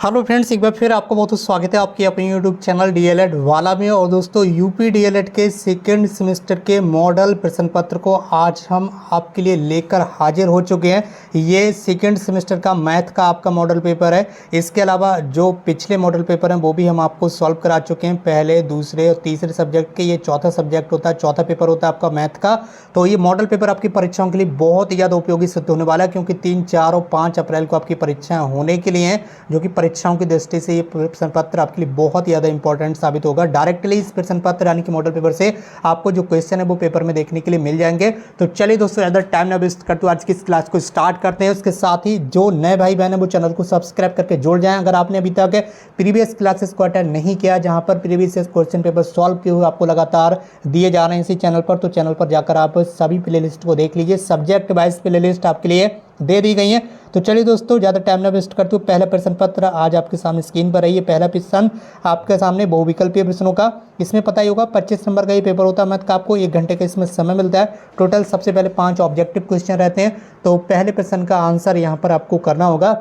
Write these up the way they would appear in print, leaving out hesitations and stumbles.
Hello friends, एक बार फिर आपको बहुत स्वागत है आपके अपने यूट्यूब चैनल डीएलएड वाला में। और दोस्तों, यूपी डीएलएड के सेकेंड सेमेस्टर के मॉडल प्रश्न पत्र को आज हम आपके लिए लेकर हाजिर हो चुके हैं। ये सेकेंड सेमेस्टर का मैथ का आपका मॉडल पेपर है। इसके अलावा जो पिछले मॉडल पेपर हैं वो भी हम आपको सॉल्व करा चुके हैं। पहले, दूसरे और तीसरे सब्जेक्ट के ये चौथा सब्जेक्ट होता है, चौथा पेपर होता है आपका मैथ का। तो ये मॉडल पेपर आपकी परीक्षाओं के लिए बहुत ही ज़्यादा उपयोगी सिद्ध होने वाला है, क्योंकि 3, 4 और 5 अप्रैल को आपकी परीक्षाएँ होने के लिए हैं, जो कि परीक्षाओं की दृष्टि से ये प्रश्न पत्र आपके लिए बहुत ज़्यादा इंपॉर्टेंट साबित होगा। डायरेक्टली इस प्रश्न पत्र यानी कि मॉडल पेपर से आपको जो क्वेश्चन है वो पेपर में देखने के लिए मिल जाएंगे। तो चलिए दोस्तों, ज़्यादा टाइम ना वेस्ट करते हुए आज की इस क्लास को स्टार्ट करते हैं। उसके साथ ही जो नए भाई बहन है वो चैनल को सब्सक्राइब करके जुड़ जाएं। अगर आपने अभी तक प्रीवियस क्लासेस को अटेंड नहीं किया, जहां पर प्रीवियस क्वेश्चन पेपर सॉल्व किए हुए आपको लगातार दिए जा रहे हैं इसी चैनल पर, तो चैनल पर जाकर आप सभी प्लेलिस्ट को देख लीजिए। सब्जेक्ट वाइज प्लेलिस्ट आपके लिए दे दी गई है। तो चलिए दोस्तों, ज़्यादा टाइम ना वेस्ट करते हुए पहला प्रश्न पत्र आज आपके सामने स्क्रीन पर है। ये पहला प्रश्न आपके सामने बहुविकल्पीय प्रश्नों का, इसमें पता ही होगा 25 नंबर का ये पेपर होता है मैथ का। आपको 1 घंटे का इसमें समय मिलता है। टोटल सबसे पहले 5 ऑब्जेक्टिव क्वेश्चन रहते हैं। तो पहले प्रश्न का आंसर यहाँ पर आपको करना होगा।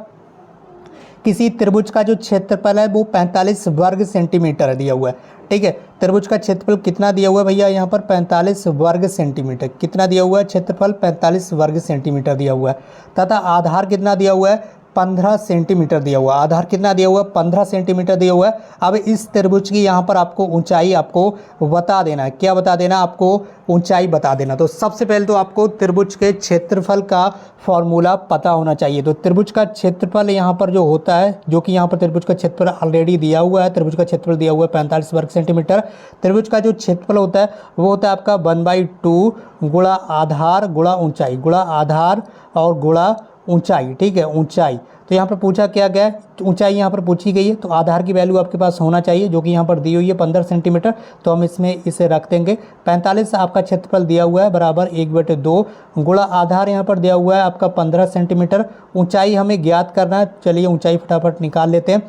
किसी त्रिभुज का जो क्षेत्रफल है वो 45 वर्ग सेंटीमीटर दिया हुआ है। ठीक है, त्रिभुज का क्षेत्रफल कितना दिया हुआ है भैया? यहाँ पर 45 वर्ग सेंटीमीटर कितना दिया हुआ है? क्षेत्रफल 45 वर्ग सेंटीमीटर दिया हुआ है। तथा आधार कितना दिया हुआ है? 15 सेंटीमीटर दिया हुआ है। आधार कितना दिया हुआ है? 15 सेंटीमीटर दिया हुआ है। अब इस त्रिभुज की यहाँ पर आपको ऊंचाई आपको बता देना है। क्या बता देना? आपको ऊंचाई बता देना। तो सबसे पहले तो आपको त्रिभुज के क्षेत्रफल का फॉर्मूला पता होना चाहिए। तो त्रिभुज का क्षेत्रफल यहाँ पर जो होता है, जो कि यहाँ पर त्रिभुज का क्षेत्रफल ऑलरेडी दिया हुआ है। त्रिभुज का क्षेत्रफल दिया हुआ है 45 वर्ग सेंटीमीटर। त्रिभुज का जो क्षेत्रफल होता है वो होता है आपका 1/2 गुणा आधार गुणा ऊंचाई, गुणा आधार और गुणा ऊंचाई। ठीक है, ऊंचाई। तो यहाँ पर पूछा क्या गया? ऊंचाई यहाँ पर पूछी गई है, तो आधार की वैल्यू आपके पास होना चाहिए, जो कि यहाँ पर दी हुई है 15 सेंटीमीटर। तो हम इसमें इसे रख देंगे। 45 आपका क्षेत्रफल दिया हुआ है बराबर 1/2 गुणा आधार यहाँ पर दिया हुआ है आपका 15 सेंटीमीटर। ऊंचाई हमें ज्ञात करना है। चलिए ऊंचाई फटाफट निकाल लेते हैं।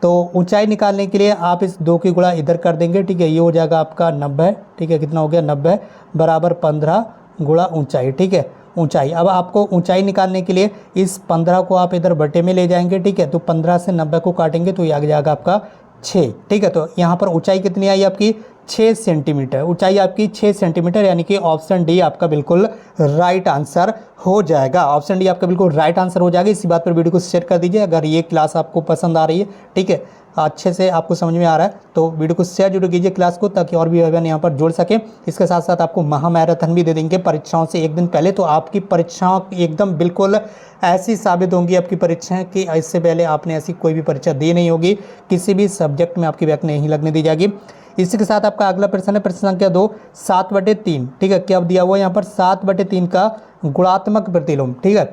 तो ऊंचाई निकालने के लिए आप इस 2 की गुणा इधर कर देंगे। ठीक है, ये हो जाएगा आपका 90। ठीक है, कितना हो गया? 90 बराबर 15 गुणा ऊंचाई। ठीक है, ऊंचाई। अब आपको ऊंचाई निकालने के लिए इस 15 को आप इधर बटे में ले जाएंगे। ठीक है, तो 15 से 90 को काटेंगे तो ये आ जाएगा आपका 6। ठीक है, तो यहाँ पर ऊंचाई कितनी आई आपकी? 6 सेंटीमीटर। ऊंचाई आपकी 6 सेंटीमीटर, यानी कि ऑप्शन डी आपका बिल्कुल राइट आंसर हो जाएगा। ऑप्शन डी आपका बिल्कुल राइट आंसर हो जाएगा। इसी बात पर वीडियो को शेयर कर दीजिए अगर ये क्लास आपको पसंद आ रही है। ठीक है, अच्छे से आपको समझ में आ रहा है तो वीडियो को शेयर जरूर कीजिए क्लास को, ताकि और भी भाई यहाँ पर जुड़ सके। इसके साथ साथ आपको महामैराथन भी दे देंगे परीक्षाओं से 1 दिन पहले। तो आपकी परीक्षाओं एकदम बिल्कुल ऐसी साबित होंगी आपकी परीक्षाएं कि इससे पहले आपने ऐसी कोई भी परीक्षा दी नहीं होगी। किसी भी सब्जेक्ट में आपकी बैक नहीं लगने दी जाएगी। इसी के साथ आपका अगला प्रश्न है प्रश्न संख्या 2, 7/3। ठीक है, क्या दिया हुआ है यहाँ पर? 7/3 का गुणात्मक प्रतिलोम। ठीक है,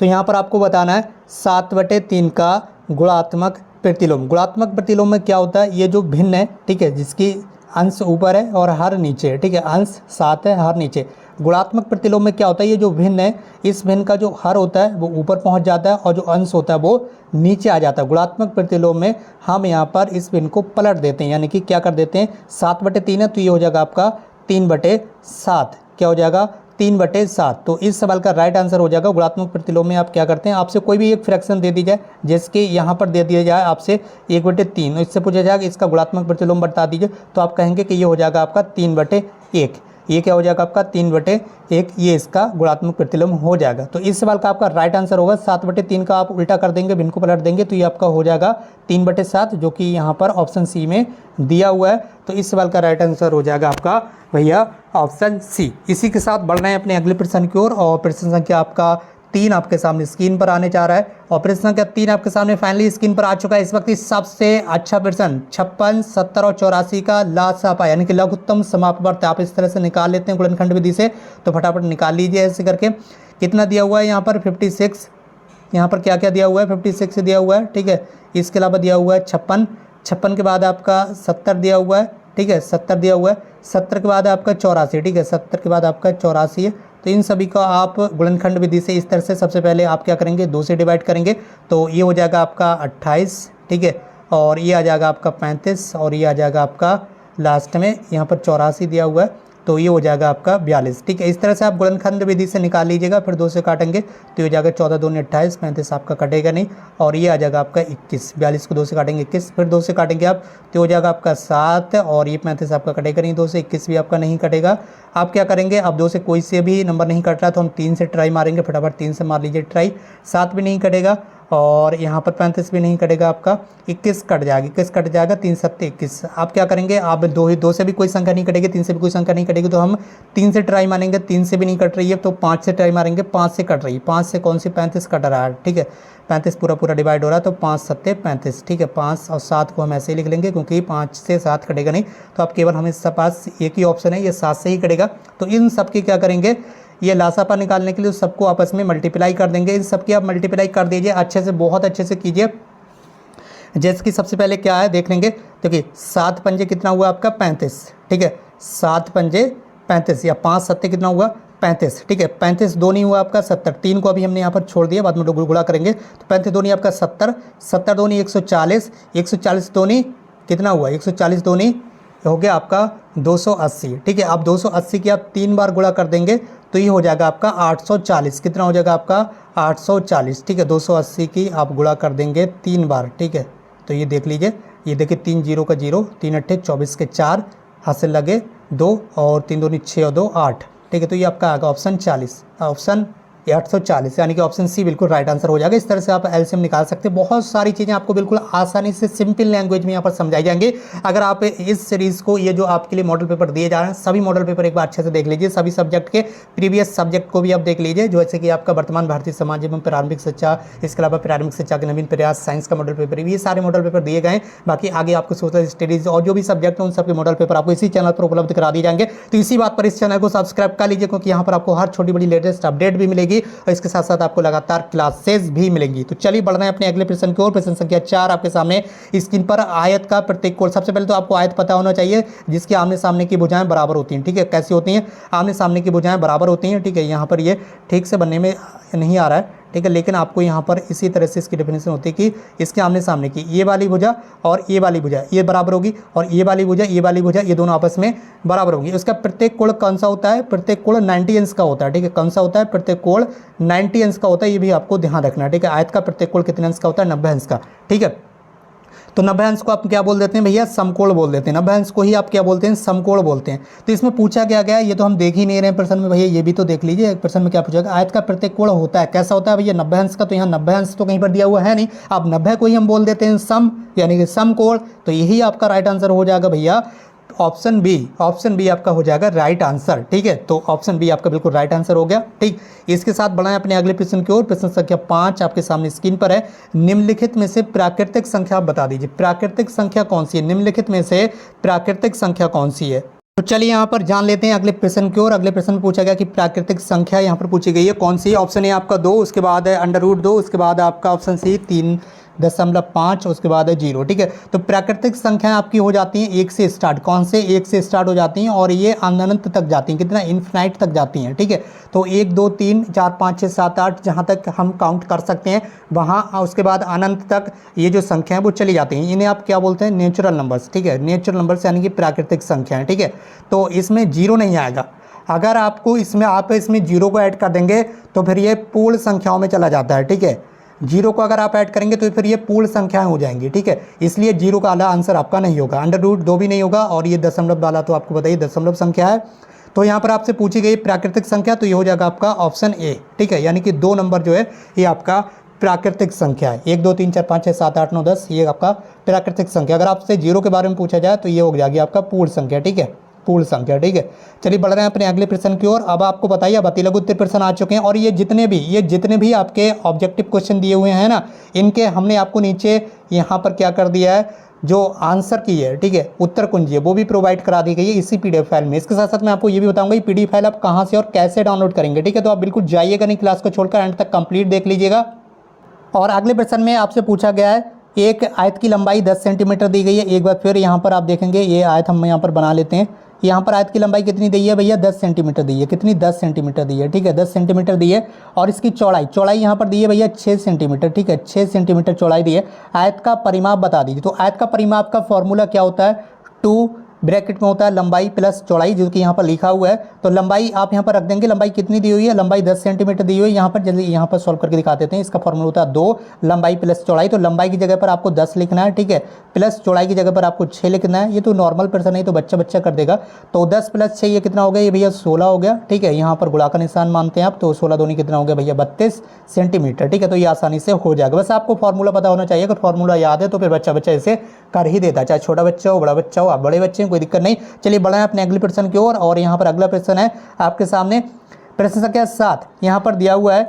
तो यहाँ पर आपको बताना है 7/3 का गुणात्मक प्रतिलोम। गुणात्मक प्रतिलोम में क्या होता है? ये जो भिन्न है, ठीक है, जिसकी अंश ऊपर है और हर नीचे है। ठीक है, अंश 7 है, हर नीचे। गुणात्मक प्रतिलोम में क्या होता है? ये जो भिन्न है, इस भिन्न का जो हर होता है वो ऊपर पहुंच जाता है और जो अंश होता है वो नीचे आ जाता है। गुणात्मक प्रतिलोम में हम यहाँ पर इस भिन्न को पलट देते हैं, यानी कि क्या कर देते हैं? 7/3 है तो ये हो जाएगा आपका 3/7। क्या हो जाएगा? 3/7। तो इस सवाल का राइट आंसर हो जाएगा। गुणात्मक प्रतिलोम में आप क्या करते हैं? आपसे कोई भी एक फ्रैक्शन दे दी जाए, जिसके यहाँ पर दे दिया जाए आपसे 1/3, इससे पूछा जाएगा इसका गुणात्मक प्रतिलोम बता दीजिए, तो आप कहेंगे कि ये हो जाएगा आपका 3/1। ये क्या हो जाएगा आपका? 3/1। ये इसका गुणात्मक प्रतिलोम हो जाएगा। तो इस सवाल का आपका राइट आंसर होगा 7/3 का आप उल्टा कर देंगे, भिन्न को पलट देंगे तो ये आपका हो जाएगा 3/7, जो कि यहाँ पर ऑप्शन सी में दिया हुआ है। तो इस सवाल का राइट आंसर हो जाएगा आपका भैया ऑप्शन सी। इसी के साथ बढ़ रहे हैं अपने अगले प्रश्न की ओर, और प्रश्न संख्या आपका 3 आपके सामने स्क्रीन पर आने जा रहा है। और प्रश्न संख्या 3 आपके सामने फाइनली स्क्रीन पर आ चुका है। इस वक्त सबसे अच्छा प्रश्न 56, 70 और 84 का लासापा यानी कि लघुत्तम समापवर्त आप इस तरह से निकाल लेते हैं गुणनखंड विधि से। तो फटाफट निकाल लीजिए ऐसे करके। कितना दिया हुआ है यहाँ पर? 56। यहाँ पर क्या क्या दिया हुआ है? 56 दिया हुआ है। ठीक है, इसके अलावा दिया हुआ है 56। 56 के बाद आपका 70 दिया हुआ है। ठीक है, 70 दिया हुआ है। 70 के बाद आपका 84। ठीक है, 70 के बाद आपका 84 है। तो इन सभी को आप गुणनखंड विधि से इस तरह से सबसे पहले आप क्या करेंगे? 2 से डिवाइड करेंगे तो ये हो जाएगा आपका 28। ठीक है, और ये आ जाएगा आपका 35 और ये आ जाएगा आपका लास्ट में यहाँ पर 84 दिया हुआ है। तो ये हो जाएगा आपका 42। ठीक है, इस तरह से आप गुणनखंड विधि से निकाल लीजिएगा, फिर 2 से काटेंगे तो ये हो जाएगा 14 दूनी 28, 35 आपका कटेगा नहीं, और ये आ जाएगा आपका 21। 42 को 2 से काटेंगे 21, फिर 2 से काटेंगे आप तो हो जाएगा आपका 7, और ये 35 आपका कटेगा नहीं, 2 से 21 भी आपका नहीं कटेगा। आप क्या करेंगे, अब 2 से कोई से भी नंबर नहीं कट रहा तो हम 3 से ट्राई मारेंगे, फटाफट 3 से मार लीजिए ट्राई, 7 भी नहीं कटेगा, और यहाँ पर 35 भी नहीं कटेगा, आपका 21 कट जाएगा, 21 कट जाएगा, 3 7 21। आप क्या करेंगे, आप 2 से भी कोई संख्या नहीं कटेगी, 3 से भी कोई संख्या नहीं कटेगी, तो हम 3 से ट्राई मारेंगे, 3 से भी नहीं कट रही है तो 5 से ट्राई मारेंगे, 5 से कट रही है, 5 से कौन सी 35 कट रहा है। ठीक है, 35 पूरा डिवाइड हो रहा है तो 5 7 35। ठीक है, 5 और 7 को हम ऐसे ही लिख लेंगे क्योंकि 5 से 7 कटेगा नहीं, तो आप केवल हमें पास एक ही ऑप्शन है, ये 7 से ही कटेगा। तो इन सब की क्या करेंगे, ये लासापा निकालने के लिए सबको आपस में मल्टीप्लाई कर देंगे, इन सबकी आप मल्टीप्लाई कर दीजिए अच्छे से, बहुत अच्छे से कीजिए। जैसे कि सबसे पहले क्या है देख लेंगे, देखिए 7 पंजे कितना हुआ आपका 35। ठीक है, 7 पंजे 35, या 5 सत्ते कितना हुआ 35। ठीक है, 35 दो नहीं हुआ आपका 70, 3 को अभी हमने यहाँ पर छोड़ दिया, बाद में गुणा करेंगे तो 35 दो नहीं आपका 70, 70 दो नहीं 140, 140 दो नहीं कितना हुआ 140 दो नहीं हो गया आपका 280। ठीक है, अब 280 की आप 3 बार गुणा कर देंगे तो ये हो जाएगा आपका 840। कितना हो जाएगा आपका 840। ठीक है, 280 की आप गुणा कर देंगे 3 बार। ठीक है, तो ये देख लीजिए, ये देखिए 3 0 का 0, 3 अट्ठे 24 के 4, हाथ से लगे 2, और 3 दूनी 6 और 2 8। ठीक है, तो ये आपका आएगा ऑप्शन 40, ऑप्शन 840, यानी कि ऑप्शन सी बिल्कुल राइट आंसर हो जाएगा। इस तरह से आप एलसीएम निकाल सकते हैं। बहुत सारी चीज़ें आपको बिल्कुल आसानी से सिंपल लैंग्वेज में यहाँ पर समझाई जाएंगी। अगर आप इस सीरीज़ को, ये जो आपके लिए मॉडल पेपर दिए जा रहे हैं, सभी मॉडल पेपर एक बार अच्छे से देख लीजिए, सभी सब्जेक्ट के प्रीवियस सब्जेक्ट को भी आप देख लीजिए, जैसे कि आपका वर्तमान भारतीय समाज एवं प्रारंभिक शिक्षा, इसके अलावा प्रारंभिक शिक्षा के नवीन प्रयास, साइंस का मॉडल पेपर, ये सारे मॉडल पेपर दिए गए हैं। बाकी आगे आपको सोशल स्टडीज़ और जो भी सब्जेक्ट है उन सबके मॉडल पेपर आपको इसी चैनल पर उपलब्ध करा दिए जाएंगे। तो इसी बात पर इस चैनल को सब्सक्राइब कर लीजिए, क्योंकि यहाँ पर आपको हर छोटी बड़ी लेटेस्ट अपडेट भी मिलेगी, और इसके साथ साथ आपको लगातार क्लासेस भी मिलेंगी। तो चलिए बढ़ रहे हैं अपने अगले प्रश्न की ओर। प्रश्न संख्या 4 आपके सामने स्क्रीन पर, आयत का प्रत्येक कोण। सबसे पहले तो आपको आयत पता होना चाहिए जिसकी आमने सामने की भुजाएं बराबर होती हैं। ठीक है, कैसी होती हैं, आमने सामने की भुजाएं बराबर होती हैं। ठीक है, यहाँ पर ये ठीक से बनने में नहीं आ रहा है, ठीक है, लेकिन आपको यहाँ पर इसी तरह से इसकी डेफिनेशन होती है कि इसके आमने सामने की ये वाली भुजा और ये वाली भुजा ये बराबर होगी, और ये वाली भुजा ये दोनों आपस में बराबर होंगी। उसका प्रत्येक कोण कौन सा होता है, प्रत्येक कोण 90 अंश का होता है। ठीक है, कौन सा होता है, प्रत्येक कोण 90 अंश का होता है, ये भी आपको ध्यान रखना है। ठीक है, आयत का प्रत्येक कोण कितने अंश का होता है, 90 अंश का। ठीक है, तो 90 अंश को आप क्या बोल देते हैं भैया, समकोण बोल देते हैं। 90 अंश को ही आप क्या बोलते हैं, समकोण बोलते हैं। तो इसमें पूछा क्या गया, ये तो हम देख ही नहीं रहे हैं प्रश्न में भैया, ये भी तो देख लीजिए प्रश्न में क्या पूछा गया। आयत का प्रत्येक कोण होता है, कैसा होता है भैया, 90 अंश का। तो यहाँ 90 अंश तो कहीं पर दिया हुआ है नहीं, आप 90 को ही हम बोल देते हैं सम, यानी कि समकोण। तो यही आपका राइट आंसर हो जाएगा भैया, ऑप्शन बी आपका हो जाएगा राइट आंसर। ठीक है, तो ऑप्शन बी आपका बिल्कुल राइट आंसर हो गया। ठीक, इसके साथ बढ़ाएं अपने अगले प्रश्न की ओर। प्रश्न संख्या 5 आपके सामने स्क्रीन पर है। निम्नलिखित में से प्राकृतिक संख्या बता दीजिए, प्राकृतिक संख्या कौन सी है, निम्नलिखित में से प्राकृतिक संख्या कौन सी है। तो चलिए यहाँ पर जान लेते हैं अगले प्रश्न की ओर। अगले प्रश्न में पूछा गया कि प्राकृतिक संख्या यहाँ पर पूछी गई है कौन सी है। ऑप्शन ए आपका 2, उसके बाद है √2, उसके बाद आपका ऑप्शन सी 3.5, उसके बाद है 0। ठीक है, तो प्राकृतिक संख्याएं आपकी हो जाती हैं 1 से स्टार्ट, कौन से 1 से स्टार्ट हो जाती हैं, और ये अनंत तक जाती हैं, कितना इन्फिनाइट तक जाती हैं। ठीक है, तो 1 2 3 4 5 6 7 8 जहाँ तक हम काउंट कर सकते हैं वहाँ, उसके बाद अनंत तक ये जो संख्या है वो चली जाती हैं। इन्हें आप क्या बोलते हैं, नेचुरल नंबर्स। ठीक है, नेचुरल नंबर्स यानी कि प्राकृतिक संख्याएं। ठीक है, तो इसमें 0 नहीं आएगा। अगर आपको इसमें 0 को ऐड कर देंगे तो फिर ये पूर्ण संख्याओं में चला जाता है। ठीक है, 0 को अगर आप ऐड करेंगे तो फिर ये पूर्ण संख्याएं हो जाएंगी। ठीक है, इसलिए 0 का आंसर आपका नहीं होगा, √2 भी नहीं होगा, और ये दशमलव वाला तो आपको बताइए दशमलव संख्या है। तो यहाँ पर आपसे पूछी गई प्राकृतिक संख्या, तो ये हो जाएगा आपका ऑप्शन ए। ठीक है, यानी कि 2 नंबर जो है ये आपका प्राकृतिक संख्या है। 1 2 3 4 5 6 7 8 9 10 ये आपका प्राकृतिक संख्या। अगर आपसे 0 के बारे में पूछा जाए तो ये हो जाएगी आपका पूर्ण संख्या। ठीक है, पूर्ण संख्या। ठीक है, चलिए बढ़ रहे हैं अपने अगले प्रश्न की ओर। अब आपको बताइए, अब अति लघु उत्तर प्रश्न आ चुके हैं, और ये जितने भी आपके ऑब्जेक्टिव क्वेश्चन दिए हुए हैं ना, इनके हमने आपको नीचे यहाँ पर क्या कर दिया है, जो आंसर की है, ठीक है, उत्तर कुंजी है, वो भी प्रोवाइड करा दी गई है इसी पीडीएफ फाइल में। इसके साथ साथ मैं आपको ये भी बताऊंगा ये पीडीएफ फाइल आप कहाँ से और कैसे डाउनलोड करेंगे। ठीक है, तो आप बिल्कुल जाइएगा नहीं, क्लास को छोड़कर एंड तक कंप्लीट देख लीजिएगा। और अगले प्रश्न में आपसे पूछा गया है, एक आयत की लंबाई 10 सेंटीमीटर दी गई है। एक बार फिर यहाँ पर आप देखेंगे, ये आयत हम यहाँ पर बना लेते हैं। यहाँ पर आयत की लंबाई कितनी दी है भैया, 10 सेंटीमीटर दी है। कितनी, 10 सेंटीमीटर दी है। ठीक है, 10 सेंटीमीटर दी है, और इसकी चौड़ाई यहाँ पर दी है भैया 6 सेंटीमीटर। ठीक है, 6 सेंटीमीटर चौड़ाई दी है। आयत का परिमाप बता दीजिए। तो आयत का परिमाप का फॉर्मूला क्या होता है, 2 ब्रैकेट में होता है लंबाई प्लस चौड़ाई, जो कि यहाँ पर लिखा हुआ है। तो लंबाई आप यहाँ पर रख देंगे, लंबाई कितनी दी हुई है, लंबाई 10 सेंटीमीटर दी हुई है। यहाँ पर जल्दी यहाँ पर सॉल्व करके दिखा देते हैं। इसका फॉर्मूला होता है 2 लंबाई प्लस चौड़ाई। तो लंबाई की जगह पर आपको 10 लिखना है, ठीक है, प्लस चौड़ाई की जगह पर आपको 6 लिखना है। ये तो नॉर्मल पर्सन है तो बच्चा कर देगा। तो 10 प्लस 6 ये कितना हो गया, ये भैया 16 हो गया, ठीक है। यहाँ पर गुणा का निशान मानते हैं आप, तो 16 दूनी कितना हो गया भैया 32 सेंटीमीटर, ठीक है। तो ये आसानी से हो जाएगा। बस आपको फॉर्मूला पता होना चाहिए। अगर फॉर्मूला याद है तो फिर बच्चा इसे कर ही देता है, चाहे छोटा बच्चा हो बड़ा बच्चा हो। आप बड़े बच्चे हैं कोई दिक्कत नहीं। चलिए बढ़ाएं अपने अगले प्रश्न की ओर। और यहाँ पर अगला प्रश्न है आपके सामने, प्रश्न संख्या 7। यहाँ पर दिया हुआ है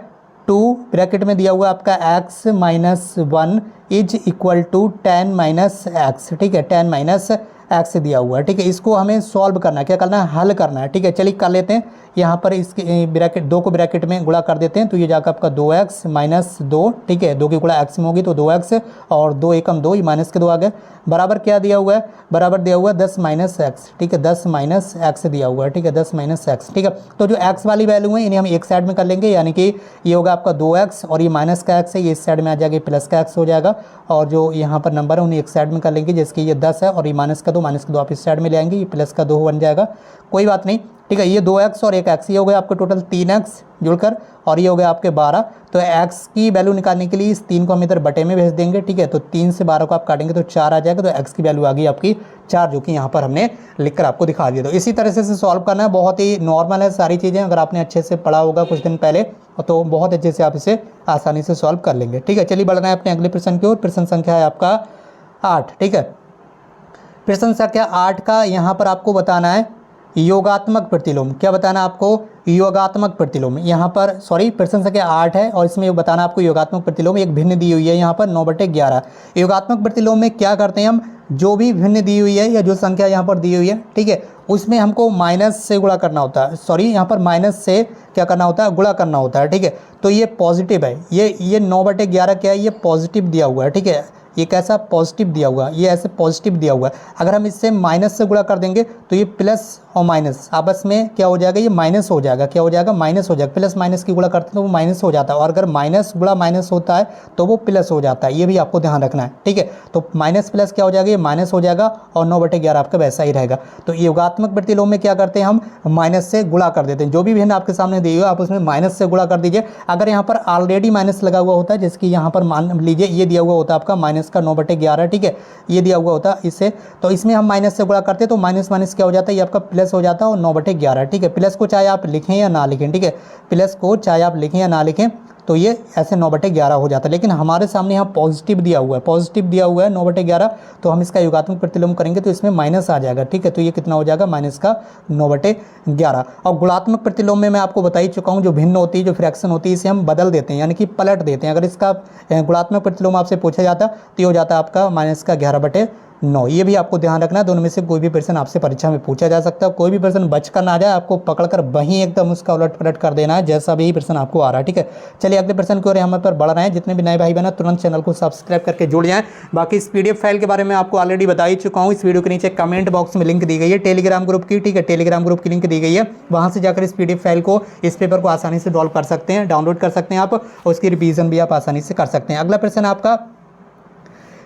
2 ब्रैकेट में दिया हुआ है आपका x minus 1 is equal to 10 minus x, ठीक है, 10 माइनस एक्स दिया हुआ है, ठीक है। इसको हमें सॉल्व करना है, क्या करना है, हल करना है, ठीक है। चलिए कर लेते हैं। यहाँ पर इसके ब्रैकेट 2 को ब्रैकेट में गुणा कर देते हैं, तो ये जाकर आपका 2x माइनस 2, ठीक है, 2 की गुणा x में होगी तो 2x और 2 एकम 2, ये माइनस के 2 आ गए, बराबर क्या दिया हुआ है, बराबर दिया हुआ है 10 माइनस एक्स, ठीक है, 10 माइनस एक्स दिया हुआ है, ठीक है, 10 माइनस एक्स, ठीक है। तो जो x वाली वैल्यू है इन्हें हम एक साइड में कर लेंगे, यानी कि ये होगा आपका 2x और ये माइनस का x है, ये इस साइड में आ जाएगा, प्लस का x हो जाएगा। और जो यहाँ पर नंबर है उन्हें एक साइड में कर लेंगे, जैसे कि ये 10 है और ये माइनस का 2 आप इस साइड में ले आएंगे, ये प्लस का 2 बन जाएगा, कोई बात नहीं, ठीक है। ये 2x और 1x, ये हो गया आपका टोटल 3x जुड़कर, और ये हो गया आपके 12। तो x की वैल्यू निकालने के लिए इस 3 को हम इधर बटे में भेज देंगे, ठीक है। तो 3 से 12 को आप काटेंगे तो 4 आ जाएगा, तो x की वैल्यू आ गई आपकी 4, जो कि यहाँ पर हमने लिखकर आपको दिखा दिया। तो इसी तरह से सॉल्व करना है, बहुत ही नॉर्मल है सारी चीज़ें। अगर आपने अच्छे से पढ़ा होगा कुछ दिन पहले तो बहुत अच्छे से आप इसे आसानी से सॉल्व कर लेंगे, ठीक है। चलिए बढ़ना है अपने अगले प्रश्न की ओर। प्रश्न संख्या है आपका 8, ठीक है। प्रश्न संख्या 8 का यहाँ पर आपको बताना है योगात्मक प्रतिलोम। क्या बताना आपको, योगात्मक प्रतिलोम। यहाँ पर सॉरी प्रश्न संख्या 8 है और इसमें बताना आपको योगात्मक प्रतिलोम। एक भिन्न दी हुई है यहाँ पर 9/11। योगात्मक प्रतिलोम में क्या करते हैं हम, जो भी भिन्न दी हुई है या जो संख्या यहाँ पर दी हुई है, ठीक है, उसमें हमको माइनस से गुणा करना होता है, सॉरी यहाँ पर माइनस से क्या करना होता है, गुणा करना होता है, ठीक है। तो ये पॉजिटिव है, ये 9/11 क्या है, ये पॉजिटिव दिया हुआ है, ठीक है। ये कैसा पॉजिटिव दिया हुआ है, ये ऐसे पॉजिटिव दिया हुआ है। अगर हम इससे माइनस से गुणा कर देंगे तो ये प्लस और माइनस आपस में क्या हो जाएगा, ये माइनस हो जाएगा, क्या हो जाएगा, माइनस हो जाएगा। प्लस माइनस की गुणा करते हैं तो वो माइनस हो जाता है, और अगर माइनस गुणा माइनस होता है तो वो प्लस हो जाता है, ये भी आपको ध्यान रखना है, ठीक है। तो माइनस प्लस क्या हो जाएगा, ये माइनस हो जाएगा और 9/11 आपका वैसा ही रहेगा। तो योगात्मक प्रतिलोम में क्या करते हैं हम, माइनस से गुणा कर देते हैं। जो भी भिन्न आपके सामने दी हुई है आप उसमें माइनस से गुणा कर दीजिए। अगर यहाँ पर ऑलरेडी माइनस लगा हुआ होता है, जैसे कि यहाँ पर मान लीजिए ये दिया हुआ होता है आपका माइनस का 9/11, ठीक है, ये दिया हुआ होता है इससे, तो इसमें हम माइनस से गुणा करते हैं तो माइनस माइनस क्या हो जाता है, ये आपका प्लस हो जाता है और 9/11, ठीक है। प्लस को चाहे आप लिखें या ना लिखें, ठीक है, प्लस को चाहे आप लिखें या ना लिखें तो ये ऐसे 9/11 हो जाता है। लेकिन हमारे सामने यहाँ पॉजिटिव दिया हुआ है, पॉजिटिव दिया हुआ है 9/11, तो हम इसका योगात्मक प्रतिलोम करेंगे तो इसमें माइनस आ जाएगा, ठीक है। तो ये कितना हो जाएगा, माइनस का 9/11। और गुणात्मक प्रतिलोम में मैं आपको बता ही चुका हूँ, जो भिन्न होती है, जो फ्रैक्शन होती है, इसे हम बदल देते हैं, यानी कि पलट देते हैं। अगर इसका गुणात्मक प्रतिलोम आपसे पूछा जाता तो ये हो जाता है आपका माइनस का 11/9। ये भी आपको ध्यान रखना है, दोनों में से कोई भी प्रश्न आपसे परीक्षा में पूछा जा सकता है। कोई भी प्रश्न बच कर ना जाए, आपको पकड़कर वहीं एकदम उसका उलट पलट कर देना है, जैसा भी प्रश्न आपको आ रहा है, ठीक है। चलिए अगले प्रश्न की ओर यहाँ पर बढ़ रहे हैं। जितने भी नए भाई बहन तुरंत चैनल को सब्सक्राइब करके जुड़ जाएं। बाकी इस PDF फाइल के बारे में आपको ऑलरेडी बता ही चुका हूँ। इस वीडियो के नीचे कमेंट बॉक्स में लिंक दी गई है टेलीग्राम ग्रुप की, ठीक है, टेलीग्राम ग्रुप की लिंक दी गई है। वहाँ से जाकर इस PDF फाइल को, इस पेपर को आसानी से सॉल्व कर सकते हैं, डाउनलोड कर सकते हैं आप, और उसकी रिवीजन भी आप आसानी से कर सकते हैं। अगला प्रश्न आपका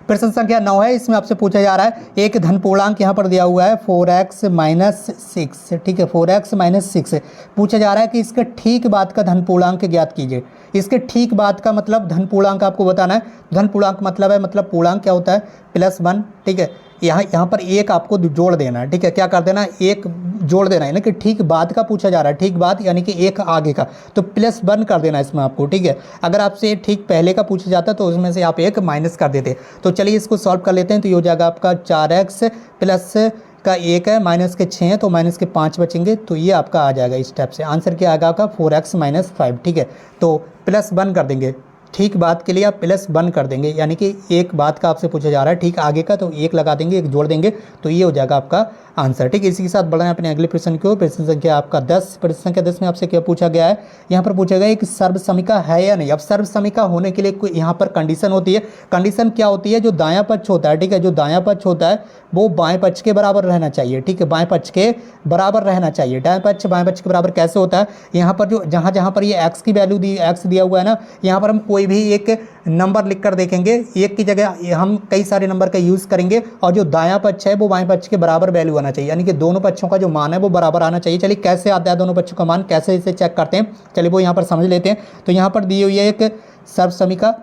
प्रश्न संख्या 9 है। इसमें आपसे पूछा जा रहा है एक धन पूर्णांक यहाँ पर दिया हुआ है 4x माइनस 6, ठीक है, 4x माइनस 6 पूछा जा रहा है कि इसके ठीक बाद का धन पूर्णांक ज्ञात कीजिए। इसके ठीक बाद का मतलब धन पूर्णांक आपको बताना है। धन पूर्णांक मतलब है, मतलब पूर्णांक क्या होता है, +1, ठीक है। यहाँ पर एक आपको जोड़ देना है, ठीक है, क्या कर देना है, एक जोड़ देना है, ना कि ठीक बाद का पूछा जा रहा है, ठीक बाद यानी कि एक आगे का, तो +1 कर देना है इसमें आपको, ठीक है। अगर आपसे ठीक पहले का पूछा जाता तो उसमें से आप एक माइनस कर देते। तो चलिए इसको सॉल्व कर लेते हैं। तो ये हो जाएगा आपका 4x प्लस का 1 है, माइनस के 6 हैं तो माइनस के 5 बचेंगे, तो ये आपका आ जाएगा इस टाइप से। आंसर क्या आएगा आपका 4x माइनस 5, ठीक है। तो +1 कर देंगे, ठीक बात के लिए आप +1 कर देंगे, यानी कि एक बात का आपसे पूछा जा रहा है ठीक आगे का, तो एक लगा देंगे, एक जोड़ देंगे, तो ये हो जाएगा आपका आंसर, ठीक है। इसी के साथ बढ़ना है अपने अगले प्रश्न की ओर। प्रश्न संख्या आपका 10। प्रश्न संख्या 10 में आपसे क्या पूछा गया है, यहाँ पर पूछा गया है कि सर्वसमिका है या नहीं। अब सर्वसमिका होने के लिए कोई यहाँ पर कंडीशन होती है। कंडीशन क्या होती है, जो दायां पक्ष होता है, ठीक है, जो दायां पक्ष होता है वो बाएं पक्ष के बराबर रहना चाहिए, ठीक है, बाएं पक्ष के बराबर रहना चाहिए। दाएं पक्ष बाएं पक्ष के बराबर कैसे होता है, यहाँ पर जो जहाँ पर ये x की वैल्यू दी, x दिया हुआ है ना, यहाँ पर हम कोई कोई भी एक नंबर लिख कर देखेंगे, एक की जगह हम कई सारे नंबर का यूज़ करेंगे और जो दायां पक्ष है वो बाएं पक्ष के बराबर वैल्यू आना चाहिए, यानी कि दोनों पक्षों का जो मान है वो बराबर आना चाहिए। चलिए कैसे आता है दोनों पक्षों का मान, कैसे इसे चेक करते हैं, चलिए वो यहाँ पर समझ लेते हैं। तो यहाँ पर दी हुई है एक सर्वसमीका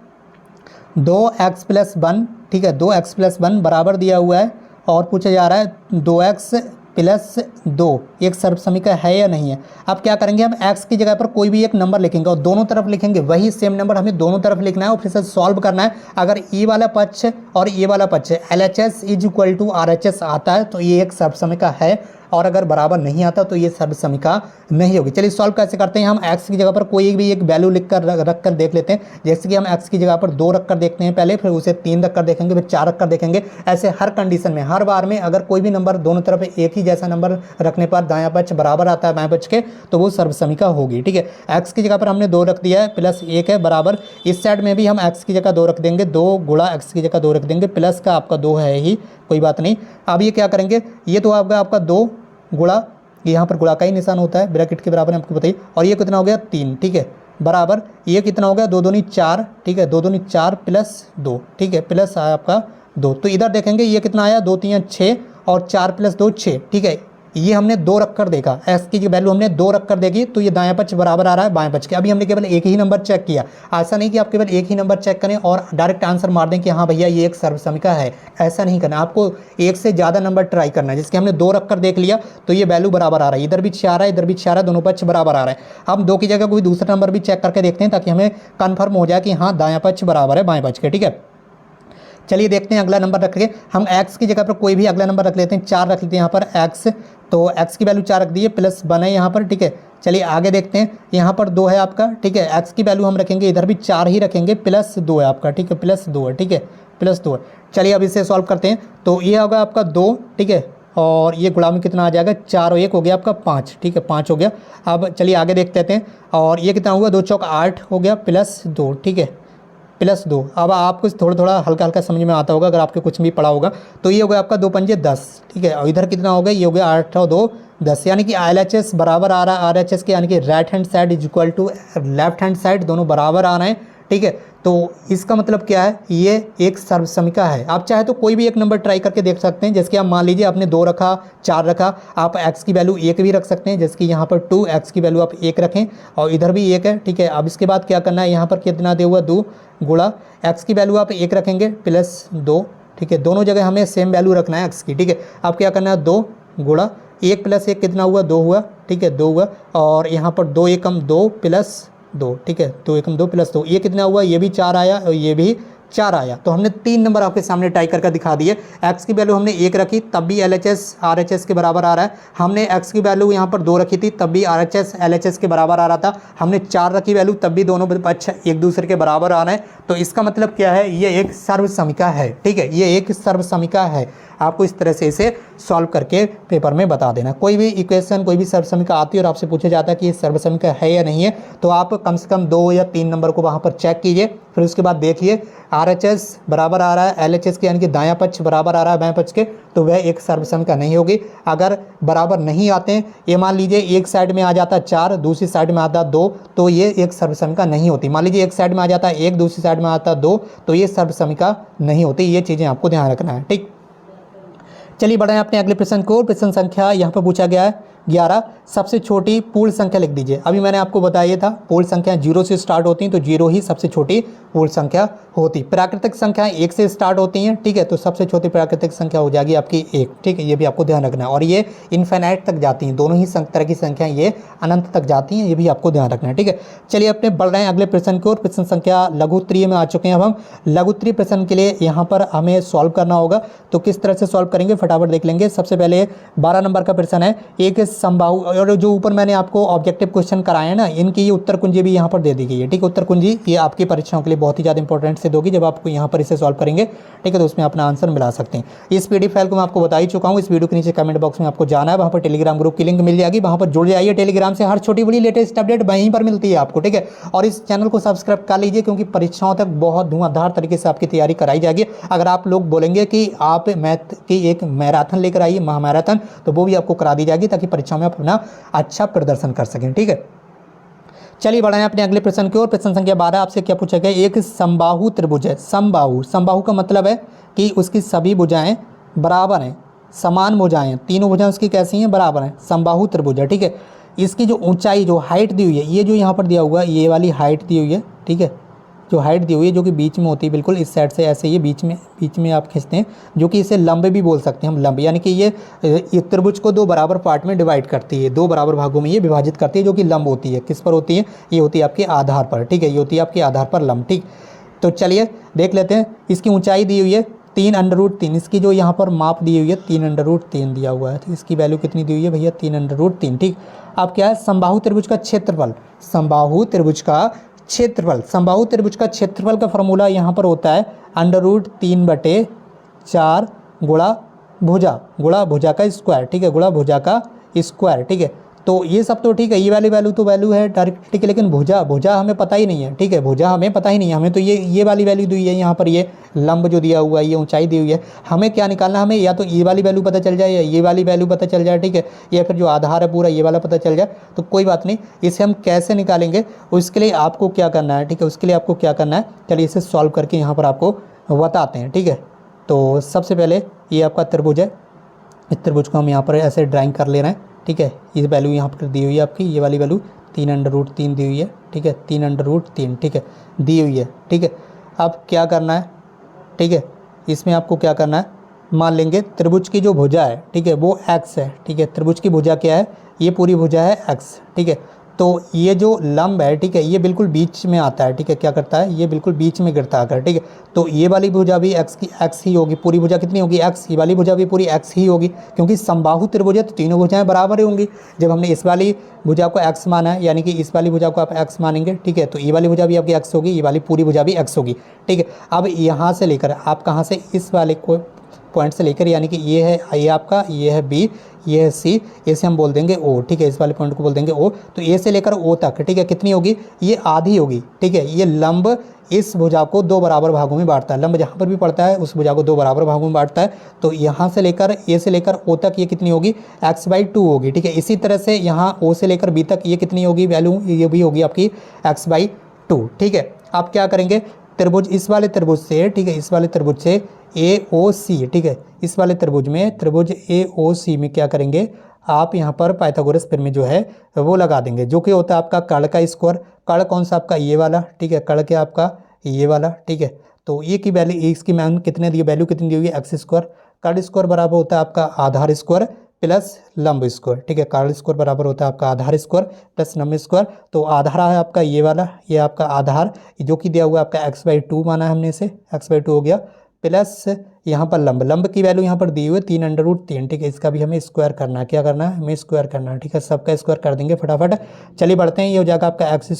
2x + 1, ठीक है, 2x + 1 बराबर दिया हुआ है और पूछा जा रहा है 2x + 2 एक सर्वसमीका है या नहीं है। अब क्या करेंगे, हम x की जगह पर कोई भी एक नंबर लिखेंगे और दोनों तरफ लिखेंगे, वही सेम नंबर हमें दोनों तरफ लिखना है और फिर से सॉल्व करना है। अगर ये वाला पक्ष और ये वाला पक्ष LHS = RHS आता है तो ये एक सर्वसमीका है, और अगर बराबर नहीं आता तो ये सर्वसमीका नहीं होगी। चलिए सॉल्व कैसे करते हैं, हम x की जगह पर कोई भी एक वैल्यू लिख कर रख कर देख लेते हैं। जैसे कि हम x की जगह पर 2 रख कर देखते हैं पहले, फिर उसे 3 रख कर देखेंगे, फिर 4 रख कर देखेंगे। ऐसे हर कंडीशन में, हर बार में अगर कोई भी नंबर दोनों तरफ एक ही जैसा नंबर रखने पर दायां पक्ष बराबर आता है बाएं पक्ष के, तो वो सर्वसमीका होगी। ठीक है, x की जगह पर हमने 2 रख दिया है, +1 है बराबर, इस साइड में भी हम x की जगह 2 रख देंगे, 2 × x की जगह 2 रख देंगे, प्लस का आपका 2 है ही, कोई बात नहीं। अब ये क्या करेंगे, ये तो आपका 2 गुणा, यहाँ पर गुणा का ही निशान होता है, ब्रैकेट के बराबर है, आपको बताइए, और ये कितना हो गया 3, ठीक है, बराबर ये कितना हो गया 2 दूनी 4, ठीक है, 2 दूनी 4 + 2, ठीक है, प्लस आया आपका 2। तो इधर देखेंगे ये कितना आया, 2 3 6 और 4 + 2 6, ठीक है, ये हमने 2 रख कर देखा, x की वैल्यू हमने 2 रख कर देखी तो ये दायां पक्ष बराबर आ रहा है बाएं पक्ष के। अभी हमने केवल एक ही नंबर चेक किया, ऐसा नहीं कि आप केवल एक ही नंबर चेक करें और डायरेक्ट आंसर मार दें कि हाँ भैया ये एक सर्वसमीका है, ऐसा नहीं करना, आपको एक से ज़्यादा नंबर ट्राई करना है। जिसके हमने 2 रख कर देख लिया तो ये वैल्यू बराबर आ रहा है, इधर भी 6 आ रहा है, इधर भी 6 आ रहा है, दोनों पक्ष बराबर आ रहा है। हम 2 की जगह कोई दूसरा नंबर भी चेक करके देखते हैं ताकि हमें कन्फर्म हो जाए कि हाँ दायां पक्ष बराबर है बाएं पक्ष के। ठीक है, चलिए देखते हैं अगला नंबर रख के, हम x की जगह पर कोई भी अगला नंबर रख लेते हैं, 4 रख लेते हैं यहाँ पर x, तो x की वैल्यू 4 रख दी है, प्लस बना है यहाँ पर। ठीक है, चलिए आगे देखते हैं, यहाँ पर 2 है आपका, ठीक है, x की वैल्यू हम रखेंगे, इधर भी 4 ही रखेंगे, +2 है आपका, ठीक है, +2 है, ठीक है, +2 है। चलिए अब इसे सॉल्व करते हैं, तो ये होगा आपका 2, ठीक है, और ये गुणा में कितना आ जाएगा, 4 और 1 हो गया आपका 5, ठीक है, 5 हो गया। अब चलिए आगे देखते हैं, और ये कितना हुआ, 2 चौक 8 हो गया, +2, ठीक है, +2। अब आपको थोड़ा थोड़ा हल्का हल्का समझ में आता होगा अगर आपके कुछ भी पढ़ा होगा। तो ये हो गया आपका 2 पंजे 10, ठीक है, और इधर कितना हो गया, ये हो गया 8 और 2 10, यानी कि LHS बराबर आ रहा है RHS के, यानी कि right hand side = left hand side, दोनों बराबर आ रहे हैं। ठीक है, तो इसका मतलब क्या है, ये एक सर्वसमीका है। आप चाहे तो कोई भी एक नंबर ट्राई करके देख सकते हैं, जैसे कि आप मान लीजिए आपने 2 रखा, 4 रखा, आप x की वैल्यू 1 भी रख सकते हैं, जैसे कि यहाँ पर 2, x की वैल्यू आप 1 रखें और इधर भी 1 है। ठीक है, अब इसके बाद क्या करना है, यहाँ पर कितना दे हुआ 2 गुणा, x की वैल्यू आप 1 रखेंगे, +2, ठीक है, दोनों जगह हमें सेम वैल्यू रखना है x की। ठीक है, अब क्या करना है, 2 गुणा 1 + 1 कितना हुआ, 2 हुआ, ठीक है, 2 हुआ, और यहाँ पर 2 एकम 2 + 2, ठीक है, 2 एकम 2 + 2, ये कितना हुआ, ये भी 4 आया और ये भी 4 आया। तो हमने 3 नंबर आपके सामने टाइप करके दिखा दिए। x की वैल्यू हमने 1 रखी तब भी LHS RHS के बराबर आ रहा है, हमने x की वैल्यू यहाँ पर 2 रखी थी तब भी RHS LHS के बराबर आ रहा था, हमने 4 रखी वैल्यू तब भी दोनों पक्ष एक दूसरे के बराबर आ रहे हैं। तो इसका मतलब क्या है, ये एक सर्वसमीका है। ठीक है, ये एक सर्वसमीका है। आपको इस तरह से इसे सॉल्व करके पेपर में बता देना। कोई भी इक्वेशन, कोई भी सर्वसमीका आती है और आपसे पूछा जाता है कि ये सर्वसमीका है या नहीं है, तो आप कम से कम 2 या 3 नंबर को वहाँ पर चेक कीजिए, फिर उसके बाद देखिए RHS बराबर आ रहा है LHS के, यानी कि दायां पक्ष बराबर आ रहा है बाएं पक्ष के, तो वह एक सर्वसमीका नहीं होगी। अगर बराबर नहीं आते हैं, ये मान लीजिए एक साइड में आ जाता है 4, दूसरी साइड में आता है 2, तो ये एक सर्वसमीका नहीं होती। मान लीजिए एक साइड में आ जाता है 1, दूसरी साइड में आता है 2, तो ये सर्वसमीका नहीं होती। ये चीज़ें आपको ध्यान रखना है। ठीक, चलिए बढ़ाएं अपने अगले प्रश्न को। प्रश्न संख्या यहाँ पर पूछा गया है 11, सबसे छोटी पूर्ण संख्या लिख दीजिए। अभी मैंने आपको बताया था पूर्ण संख्या 0 से स्टार्ट होती हैं, तो 0 ही सबसे छोटी पूर्ण संख्या होती। प्राकृतिक संख्या 1 से स्टार्ट होती हैं, ठीक है, तो सबसे छोटी प्राकृतिक संख्या हो जाएगी आपकी 1। ठीक है, ये भी आपको ध्यान रखना है, और ये इन्फिनाइट तक जाती हैं, दोनों ही तरह की संख्याएं ये अनंत तक जाती हैं, ये भी आपको ध्यान रखना है। ठीक है, चलिए अपने बढ़ रहे हैं अगले प्रश्न को। प्रश्न संख्या लघुत्तरीय में आ चुके हैं। अब हम लघुत्तरीय प्रश्न के लिए यहाँ पर हमें सॉल्व करना होगा, तो किस तरह से सॉल्व करेंगे फटाफट देख लेंगे। सबसे पहले 12 नंबर का प्रश्न है, एक समबाहु, और जो ऊपर मैंने आपको ऑब्जेक्टिव क्वेश्चन कराए हैं ना, इनकी ये उत्तर कुंजी भी यहाँ पर दे दी गई है। ठीक है, उत्तर कुंजी ये आपकी परीक्षाओं के लिए बहुत ही ज़्यादा इंपॉर्टेंट सिद्ध होगी जब आपको यहाँ पर इसे सॉल्व करेंगे। ठीक है, तो उसमें अपना आंसर मिला सकते हैं। इस PDF फाइल को मैं आपको बता ही चुका हूँ। इस वीडियो के नीचे कमेंट बॉक्स में आपको जाना है, वहाँ पर टेलीग्राम ग्रुप की लिंक मिल जाएगी, वहाँ पर जुड़ जाइए टेलीग्राम से। हर छोटी बड़ी लेटेस्ट अपडेट वहीं पर मिलती है आपको। ठीक है, और इस चैनल को सब्सक्राइब कर लीजिए, क्योंकि परीक्षाओं तक बहुत धुआंधार तरीके से आपकी तैयारी कराई जाएगी। अगर आप लोग बोलेंगे कि आप मैथ की एक मैराथन लेकर आइए, महामैराथन, तो वो भी आपको करा दी जाएगी ताकि परीक्षाओं में आप अपना अच्छा प्रदर्शन कर सकें। ठीक है, चलिए बढ़ाएं अपने अगले प्रश्न की ओर। प्रश्न संख्या 12 आपसे क्या पूछा गया, एक समबाहु त्रिभुज है। समबाहु, समबाहु का मतलब है कि उसकी सभी भुजाएं बराबर हैं, समान भुजाएं हैं, तीनों भुजाएं उसकी कैसी हैं, बराबर हैं, समबाहु त्रिभुज है। ठीक है, इसकी जो ऊंचाई, जो हाइट दी हुई है, ये जो यहाँ पर दिया हुआ है, ये वाली हाइट दी हुई है। ठीक है, जो हाइट दी हुई है, जो कि बीच में होती है, बिल्कुल इस साइड से ऐसे ये बीच में आप खींचते हैं, जो कि इसे लंब भी बोल सकते हैं हम, लंब, यानी कि ये त्रिभुज को दो बराबर पार्ट में डिवाइड करती है, दो बराबर भागों में ये विभाजित करती है, जो कि लंब होती है। किस पर होती है, ये होती है आपके आधार पर। ठीक है, ये होती है आपके आधार पर लंब। ठीक, तो चलिए देख लेते हैं। इसकी ऊंचाई दी हुई है 3√3, इसकी जो यहाँ पर माप दी हुई है 3√3 दिया हुआ है। तो इसकी वैल्यू कितनी दी हुई है भैया, 3√3। ठीक, अब क्या है, समबाहु त्रिभुज का क्षेत्रफल, समबाहु त्रिभुज का क्षेत्रफल, समबाहु त्रिभुज का क्षेत्रफल का फॉर्मूला यहाँ पर होता है √3/4 गुणा भुजा का स्क्वायर। ठीक है, गुणा भुजा का स्क्वायर। ठीक है, तो ये सब तो ठीक है, ये वाली वैल्यू तो वैल्यू है डायरेक्ट। ठीक है, लेकिन भुजा हमें पता ही नहीं है। ठीक है, भुजा हमें पता ही नहीं है, हमें तो ये वाली वैल्यू दी है यहाँ पर, ये लंब जो दिया हुआ है, ये ऊंचाई दी हुई है। हमें क्या निकालना है, हमें या तो ये वाली वैल्यू पता चल जाए या ये वाली वैल्यू पता चल जाए। ठीक है, या फिर जो आधार है पूरा ये वाला पता चल जाए, तो कोई बात नहीं। इसे हम कैसे निकालेंगे, उसके लिए आपको क्या करना है। ठीक है, उसके लिए आपको क्या करना है, चलिए इसे सॉल्व करके यहाँ पर आपको बताते हैं। ठीक है, तो सबसे पहले ये आपका त्रिभुज है, इस त्रिभुज को हम यहाँ पर ऐसे ड्राइंग कर ले रहे हैं। ठीक है, ये वैल्यू यहाँ पर दी हुई है आपकी, ये वाली वैल्यू 3√3 दी हुई है। ठीक है, 3√3, ठीक है, दी हुई है। ठीक है, अब क्या करना है, ठीक है, इसमें आपको क्या करना है, मान लेंगे त्रिभुज की जो भुजा है, ठीक है, वो x है। ठीक है, त्रिभुज की भुजा क्या है, ये पूरी भुजा है x। ठीक है, तो ये जो लंब है, ठीक है, ये बिल्कुल बीच में आता है। ठीक है, क्या करता है, ये बिल्कुल बीच में गिरता आकर। ठीक है, तो ये वाली भुजा भी x ही होगी, पूरी भुजा कितनी होगी, x। ये वाली भुजा भी पूरी x ही होगी, क्योंकि समबाहु त्रिभुज है तो तीनों भुजाएं बराबर ही होंगी। जब हमने इस वाली भुजा को x माना है, यानी कि इस वाली भुजा को आप x मानेंगे। ठीक है, तो ये वाली भुजा भी आपकी x होगी, ये वाली पूरी भुजा भी x होगी। ठीक है, अब यहाँ से लेकर आप कहाँ से, इस वाले को पॉइंट से लेकर, यानी कि ये है ये आपका, ये है बी, ये है सी, इसे हम बोल देंगे ओ। ठीक है, इस वाले पॉइंट को बोल देंगे ओ। तो ए से लेकर ओ तक, ठीक है, कितनी होगी, ये आधी होगी। ठीक है, ये लंब इस भुजा को दो बराबर भागों में बांटता है, लंब जहाँ पर भी पड़ता है उस भुजा को दो बराबर भागों में बांटता है। तो यहाँ से लेकर ए से लेकर ओ तक ये कितनी होगी, x/2 होगी। ठीक है, इसी तरह से यहाँ ओ से लेकर बी तक ये कितनी होगी वैल्यू, ये भी होगी आपकी x/2। ठीक है, आप क्या करेंगे, त्रिभुज, इस वाले त्रिभुज से, ठीक है, इस वाले त्रिभुज से AOC, ठीक है, इस वाले त्रिभुज में, त्रिभुज AOC में क्या करेंगे आप, यहाँ पर पाइथागोरस प्रमेय जो है वो लगा देंगे, जो कि होता है आपका कर्ण का स्क्वायर। कर्ण कौन सा, आपका ये वाला। ठीक है, कर्ण क्या आपका ये वाला। ठीक है, तो ये की वैल्यू, इसकी मान कितने दी, वैल्यू कितनी दी हुई है, x²। कर्ण स्क्वायर बराबर होता है आपका आधार स्क्वायर प्लस लंब स्क्वायर। ठीक है, कर्ण स्क्वायर बराबर होता है आपका आधार स्क्वायर प्लस लंब स्क्वायर। तो आधार है आपका ये वाला, ये आपका आधार जो कि दिया हुआ है आपका x/2 माना है हमने, इसे x/2 हो गया, प्लस यहाँ पर लंब की वैल्यू यहाँ पर दी हुई है 3√3। ठीक है, इसका भी हमें स्क्वायर करना है, क्या करना है, हमें स्क्वायर करना है। ठीक है, सबका स्क्वायर कर देंगे फटाफट। चलिए बढ़ते हैं, ये हो जाएगा आपका x²,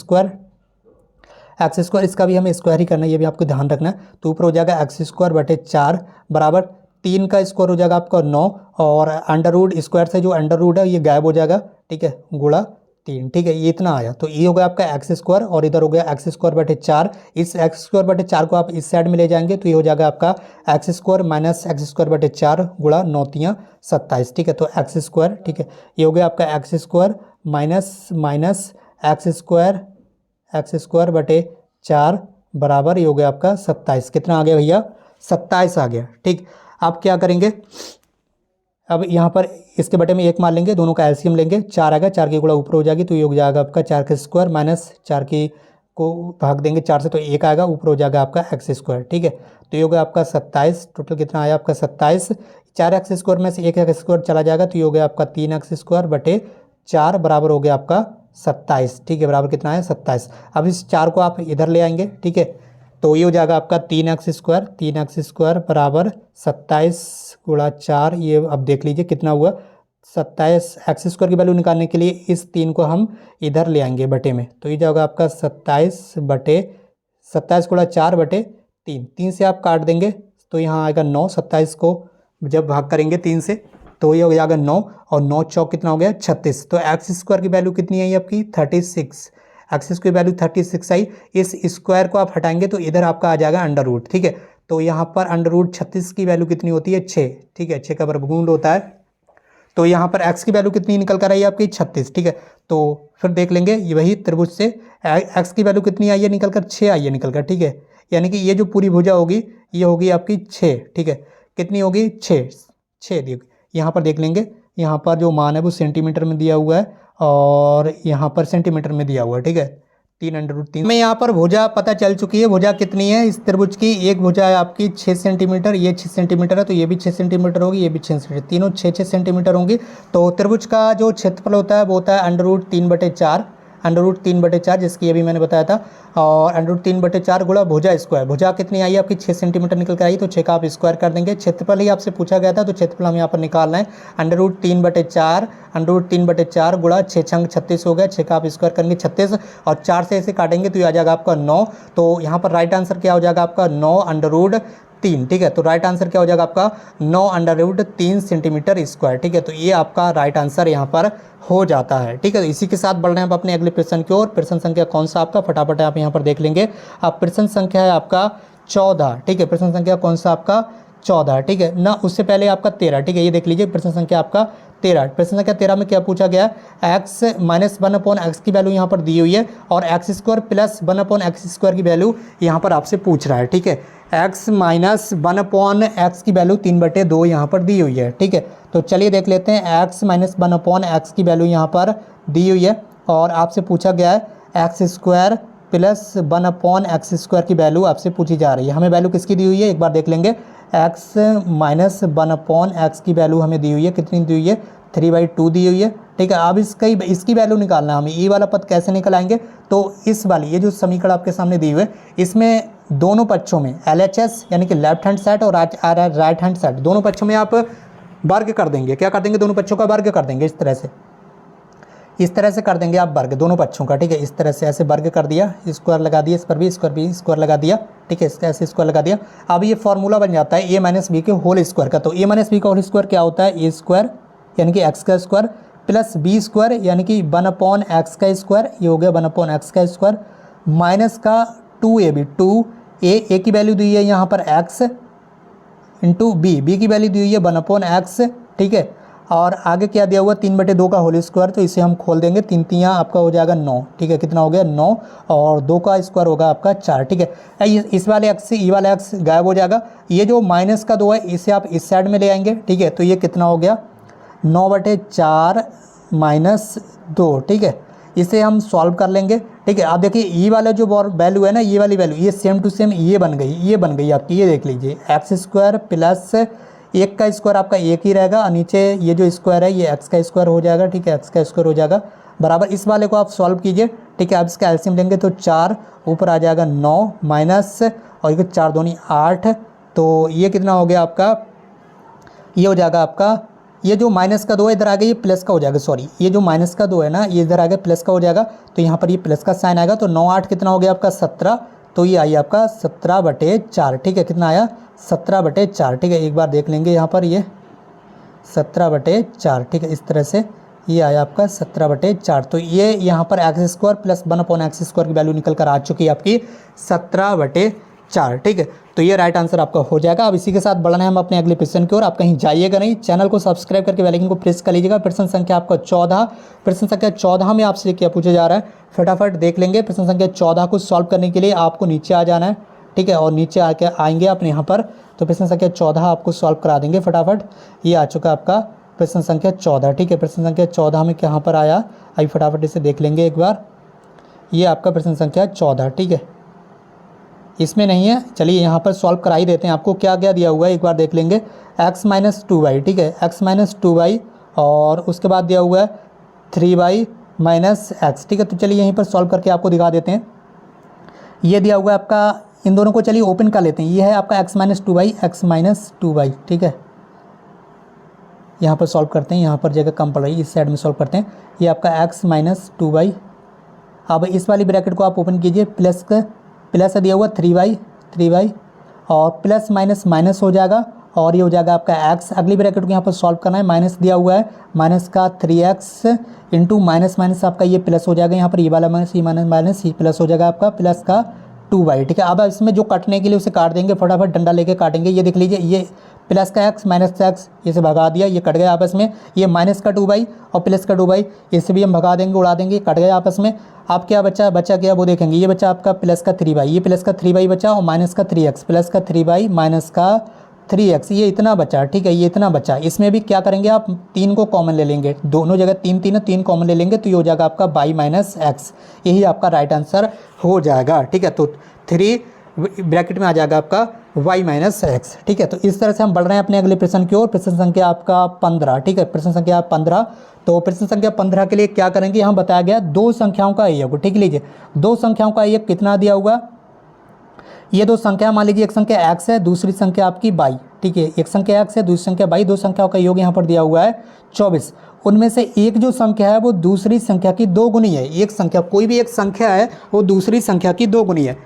इसका भी हमें स्क्वायर ही करना है, ये भी आपको ध्यान रखना है। तो ऊपर हो जाएगा x²/4 बराबर 3 का स्क्वायर हो जाएगा आपका 9, और अंडर रूट स्क्वायर से जो अंडर रूट है ये गायब हो जाएगा। ठीक है, गुणा 3। ठीक है, ये इतना आया, तो ये हो गया आपका x² और इधर हो गया x²/4। इस x²/4 को आप इस साइड में ले जाएंगे तो ये हो जाएगा आपका x² माइनस x²/4 गुणा 9 × 27। ठीक है, तो x², ठीक है, ये हो गया आपका x² माइनस x²/4 बराबर, ये हो गया आपका 27। कितना आ गया भैया, 27 आ गया। ठीक, आप क्या करेंगे, अब यहाँ पर इसके बटे में 1 मान लेंगे, दोनों का एलसीएम लेंगे, 4 आएगा, 4 की गुणा ऊपर हो जाएगी तो ये हो जाएगा आपका 4 का स्क्वायर माइनस 4 की को भाग देंगे 4 से तो 1 आएगा, ऊपर हो जाएगा आपका x²। ठीक है, तो ये हो गया आपका 27। टोटल कितना आया आपका 27, 4x² में से 1x² चला जाएगा तो ये हो गया आपका 3x²/4 बराबर हो गया आपका 27। ठीक है, बराबर कितना है 27। अब इस 4 को आप इधर ले आएंगे। ठीक है, तो ये हो जाएगा आपका 3x² बराबर 27 गुणा 4। ये अब देख लीजिए कितना हुआ, 27। x² की वैल्यू निकालने के लिए इस 3 को हम इधर ले आएंगे बटे में, तो ये जाएगा आपका 27 गुणा 4/3। 3 से आप काट देंगे तो यहाँ आएगा 9। 27 को जब भाग करेंगे 3 से तो ये हो जाएगा 9, और 9 चौक कितना हो गया 36। तो x² की वैल्यू कितनी आई आपकी 36, एक्सिस की वैल्यू 36 आई। इस स्क्वायर को आप हटाएंगे तो इधर आपका आ जाएगा अंडर रूट। ठीक है, तो यहाँ पर अंडर रूट 36 की वैल्यू कितनी होती है 6। ठीक है, 6 का वर्गमूल होता है, तो यहाँ पर x की वैल्यू कितनी निकल कर आई आपकी 36। ठीक है, तो फिर देख लेंगे ये वही त्रिभुज से एक्स की वैल्यू कितनी आई है निकल कर, 6 आई है निकल कर, ठीक है। यानी कि ये जो पूरी भुजा होगी ये होगी आपकी 6, ठीक है। कितनी होगी, 6 दी। यहाँ पर देख लेंगे, यहाँ पर जो मान है वो सेंटीमीटर में दिया हुआ है और यहाँ पर सेंटीमीटर में दिया हुआ है, ठीक है। 3√3 में यहाँ पर भुजा पता चल चुकी है। भुजा कितनी है इस त्रिभुज की, एक भुजा है आपकी 6 सेंटीमीटर, ये 6 सेंटीमीटर है तो ये भी 6 सेंटीमीटर होगी, ये भी 6 सेंटीमीटर, तीनों 6 सेंटीमीटर होंगी। तो त्रिभुज का जो क्षेत्रफल होता है वो होता है √3/4, √3/4 जिसकी अभी मैंने बताया था, और √3/4 गुणा भुजा स्क्वायर। भुजा कितनी आई है आपकी 6 सेंटीमीटर निकल कर आई, तो 6 का आप स्क्वायर कर देंगे। क्षेत्रफल ही आपसे पूछा गया था तो क्षेत्रफल हम यहाँ पर निकालना है। √3/4 गुणा 6 छंग 36 हो गया, 6 का आप स्क्वायर करेंगे 36 और 4 से ऐसे काटेंगे तो ये आ जाएगा आपका 9। तो यहाँ पर राइट आंसर क्या हो जाएगा आपका 9√3, ठीक है। तो राइट आंसर क्या हो जाएगा आपका 9√3 सेंटीमीटर स्क्वायर, ठीक है। तो ये आपका राइट आंसर यहाँ पर हो जाता है, ठीक है। तो इसी के साथ बढ़ रहे हैं आप अपने अगले प्रश्न की ओर। प्रश्न संख्या कौन सा आपका, फटाफट आप यहाँ पर देख लेंगे। आप प्रश्न संख्या है आपका 14, ठीक है। प्रश्न संख्या कौन सा आपका 14, ठीक है ना। उससे पहले आपका 13, ठीक है। ये देख लीजिए प्रश्न संख्या आपका 13। प्रश्न संख्या 13 में क्या पूछा गया, x -1/x की वैल्यू यहाँ पर दी हुई है और x² + 1/x² की वैल्यू यहाँ पर आपसे पूछ रहा है, ठीक है। x - 1/x की वैल्यू 3/2 यहाँ पर दी हुई है, ठीक है। तो चलिए देख लेते हैं, x - 1/x की वैल्यू यहाँ पर दी हुई है और आपसे पूछा गया है x² + 1/x² की वैल्यू आपसे पूछी जा रही है। हमें वैल्यू किसकी दी हुई है एक बार देख लेंगे। x - 1/x की वैल्यू हमें दी हुई है, कितनी दी हुई है 3/2 दी हुई है, ठीक है। अब इसकी वैल्यू निकालना है हमें। ई वाला पद कैसे निकलाएंगे, तो इस वाली ये जो समीकरण आपके सामने दी हुई है इसमें दोनों पक्षों में LHS यानी कि लेफ्ट हैंड साइड और राइट हैंड साइड दोनों पक्षों में आप वर्ग कर देंगे। क्या कर देंगे, दोनों पक्षों का वर्ग कर देंगे। इस तरह से कर देंगे आप वर्ग दोनों पक्षों का, ठीक है। इस तरह से ऐसे वर्ग कर दिया, स्क्वायर लगा दिया, इस पर भी स्क्वायर लगा दिया, ठीक है। इसका ऐसे स्क्वायर लगा दिया। अब ये फॉर्मूला बन जाता है a - b के होल स्क्वायर का। तो a - b का होल स्क्वायर क्या होता है, a² यानी कि x का स्क्वायर प्लस b² यानी कि 1/x का स्क्वायर, ये हो गया 1/x का स्क्वायर, माइनस का 2ab, 2a की वैल्यू दी है यहाँ पर x इंटू b की वैल्यू दी हुई है 1/x, ठीक है। और आगे क्या दिया हुआ 3/2 का होल स्क्वायर, तो इसे हम खोल देंगे, 3 3 आपका हो जाएगा 9, ठीक है। कितना हो गया 9 और 2 का स्क्वायर होगा आपका 4, ठीक है। इस वाले x से ई वाला x गायब हो जाएगा। ये जो माइनस का 2 है इसे आप इस साइड में ले आएंगे, ठीक है। तो ये कितना हो गया 9/4 - 2, ठीक है। इसे हम सॉल्व कर लेंगे, ठीक है। आप देखिए ई वाला जो वैल्यू है ना, ये वाली वैल्यू ये सेम टू सेम ये बन गई आपकी, ये देख लीजिए x² प्लस 1 का स्क्वायर आपका 1 ही रहेगा और नीचे ये जो स्क्वायर है ये x का स्क्वायर हो जाएगा, ठीक है। x का स्क्वायर हो जाएगा बराबर, इस वाले को आप सॉल्व कीजिए, ठीक है। आप इसका एलसीएम लेंगे तो 4 ऊपर आ जाएगा 9 माइनस और ये 4 दूनी 8, तो ये कितना हो गया आपका, ये हो जाएगा आपका, ये जो माइनस का 2 है इधर आ गया, ये प्लस का हो जाएगा, सॉरी ये जो माइनस का 2 है ना ये इधर आ गया प्लस का हो जाएगा, तो यहाँ पर ये प्लस का साइन आएगा। तो 9 8 कितना हो गया आपका 17, तो ये आई आपका 17/4, ठीक है। कितना आया 17/4, ठीक है। एक बार देख लेंगे यहाँ पर ये 17/4, ठीक है। इस तरह से ये आया आपका 17/4। तो ये यहाँ पर x² प्लस 1/x² की वैल्यू निकल कर आ चुकी है आपकी 17/4, ठीक है। तो ये राइट आंसर आपका हो जाएगा। अब इसी के साथ बढ़ना है हम अपने अगले प्रश्न की ओर। आप कहीं जाइएगा नहीं, चैनल को सब्सक्राइब करके बेल आइकन को प्रेस कर लीजिएगा। प्रश्न संख्या आपका 14, प्रश्न संख्या 14 में आपसे क्या पूछा जा रहा है फटाफट देख लेंगे। प्रश्न संख्या 14 को सॉल्व करने के लिए आपको नीचे आ जाना है, ठीक है। और नीचे आके आएंगे अपने यहाँ पर, तो प्रश्न संख्या 14 आपको सॉल्व करा देंगे फटाफट। ये आ चुका आपका प्रश्न संख्या 14, ठीक है। प्रश्न संख्या 14 में कहाँ पर आया, आइए फटाफट इसे देख लेंगे एक बार। ये आपका प्रश्न संख्या 14, ठीक है। इसमें नहीं है, चलिए यहाँ पर सॉल्व करा ही देते हैं। आपको क्या क्या दिया हुआ है एक बार देख लेंगे। x - 2y, ठीक है, x - 2y और उसके बाद दिया हुआ है 3y - x, ठीक है। तो चलिए यहीं पर सॉल्व करके आपको दिखा देते हैं। ये दिया हुआ है आपका, इन दोनों को चलिए ओपन कर लेते हैं। ये है आपका x - 2y, ठीक है। यहाँ पर सॉल्व करते हैं, यहाँ पर जगह कम पड़ रही है, इस साइड में सॉल्व करते हैं। ये आपका x - 2y, अब इस वाली ब्रैकेट को आप ओपन कीजिए, प्लस दिया हुआ 3y और प्लस माइनस माइनस हो जाएगा और ये हो जाएगा आपका x। अगली ब्रैकेट को यहाँ पर सॉल्व करना है, माइनस दिया हुआ है, माइनस का 3x इंटू माइनस माइनस आपका ये प्लस हो जाएगा। यहाँ पर ये वाला माइनस, ये माइनस ये प्लस हो जाएगा आपका प्लस का 2y, ठीक है। अब इसमें जो काटने के लिए उसे काट देंगे, फटाफट डंडा लेके काटेंगे। ये देख लीजिए, ये प्लस का एक्स माइनस एक्स इसे भगा दिया, ये कट गया आपस में, ये माइनस का 2y और प्लस का 2y इसे भी हम भगा देंगे, उड़ा देंगे, कट गया आपस में। आप क्या बचा क्या वो देखेंगे, ये बचा आपका प्लस का 3y, ये प्लस का 3y बचा और माइनस का 3x, प्लस का 3y माइनस का 3x, ये इतना बचा, ठीक है, ये इतना बचा। इसमें भी क्या करेंगे आप 3 को कॉमन ले लेंगे, दोनों जगह 3 कॉमन ले लेंगे तो ये हो जाएगा आपका y माइनस एक्स, यही आपका राइट आंसर हो जाएगा, ठीक है। तो 3 ब्रैकेट में आ जाएगा आपका y माइनस एक्स, ठीक है। तो इस तरह से हम बढ़ रहे हैं अपने अगले प्रश्न की ओर। प्रश्न संख्या आपका 15, ठीक है, प्रश्न संख्या 15। तो प्रश्न संख्या 15 के लिए क्या करेंगे, यहाँ बताया गया दो संख्याओं का योग, ठीक लीजिए, दो संख्याओं का योग कितना दिया हुआ, ये दो संख्या मान लीजिए, एक संख्या x है, दूसरी संख्या आपकी y, ठीक है, एक संख्या x है, दूसरी संख्या y, दो संख्याओं का योग यहाँ पर दिया हुआ है 24। उनमें से एक जो संख्या है वो दूसरी संख्या की 2 गुनी है। एक संख्या, कोई भी एक संख्या है वो दूसरी संख्या की 2 गुनी है।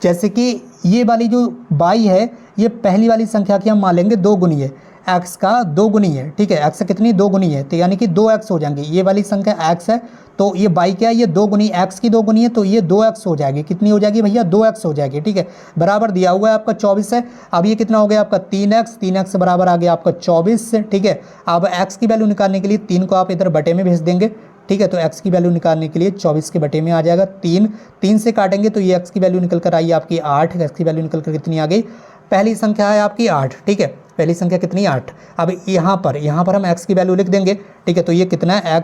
जैसे कि ये वाली जो y है ये पहली वाली संख्या की हम मान लेंगे 2 गुनी है, x का 2 गुनी है, ठीक है, x कितनी 2 गुनी है, तो यानी कि 2x हो जाएंगे। ये वाली संख्या x है तो ये y क्या है, ये 2 गुनी, x की 2 गुनी है तो ये 2x हो जाएगी, कितनी हो जाएगी भैया 2x हो जाएगी, ठीक है। बराबर दिया हुआ है आपका 24 है। अब ये कितना हो गया आपका 3x बराबर आ गया आपका 24, ठीक है। अब x की वैल्यू निकालने के लिए 3 को आप इधर बटे में भेज देंगे, ठीक है। तो x की वैल्यू निकालने के लिए 24 के बटे में आ जाएगा 3 से काटेंगे तो ये x की वैल्यू निकल कर आई आपकी 8, x की वैल्यू निकल कर कितनी आ गई, पहली संख्या है आपकी 8, ठीक है, पहली संख्या कितनी 8। अब यहाँ पर हम x की वैल्यू लिख देंगे, ठीक है। तो ये कितना है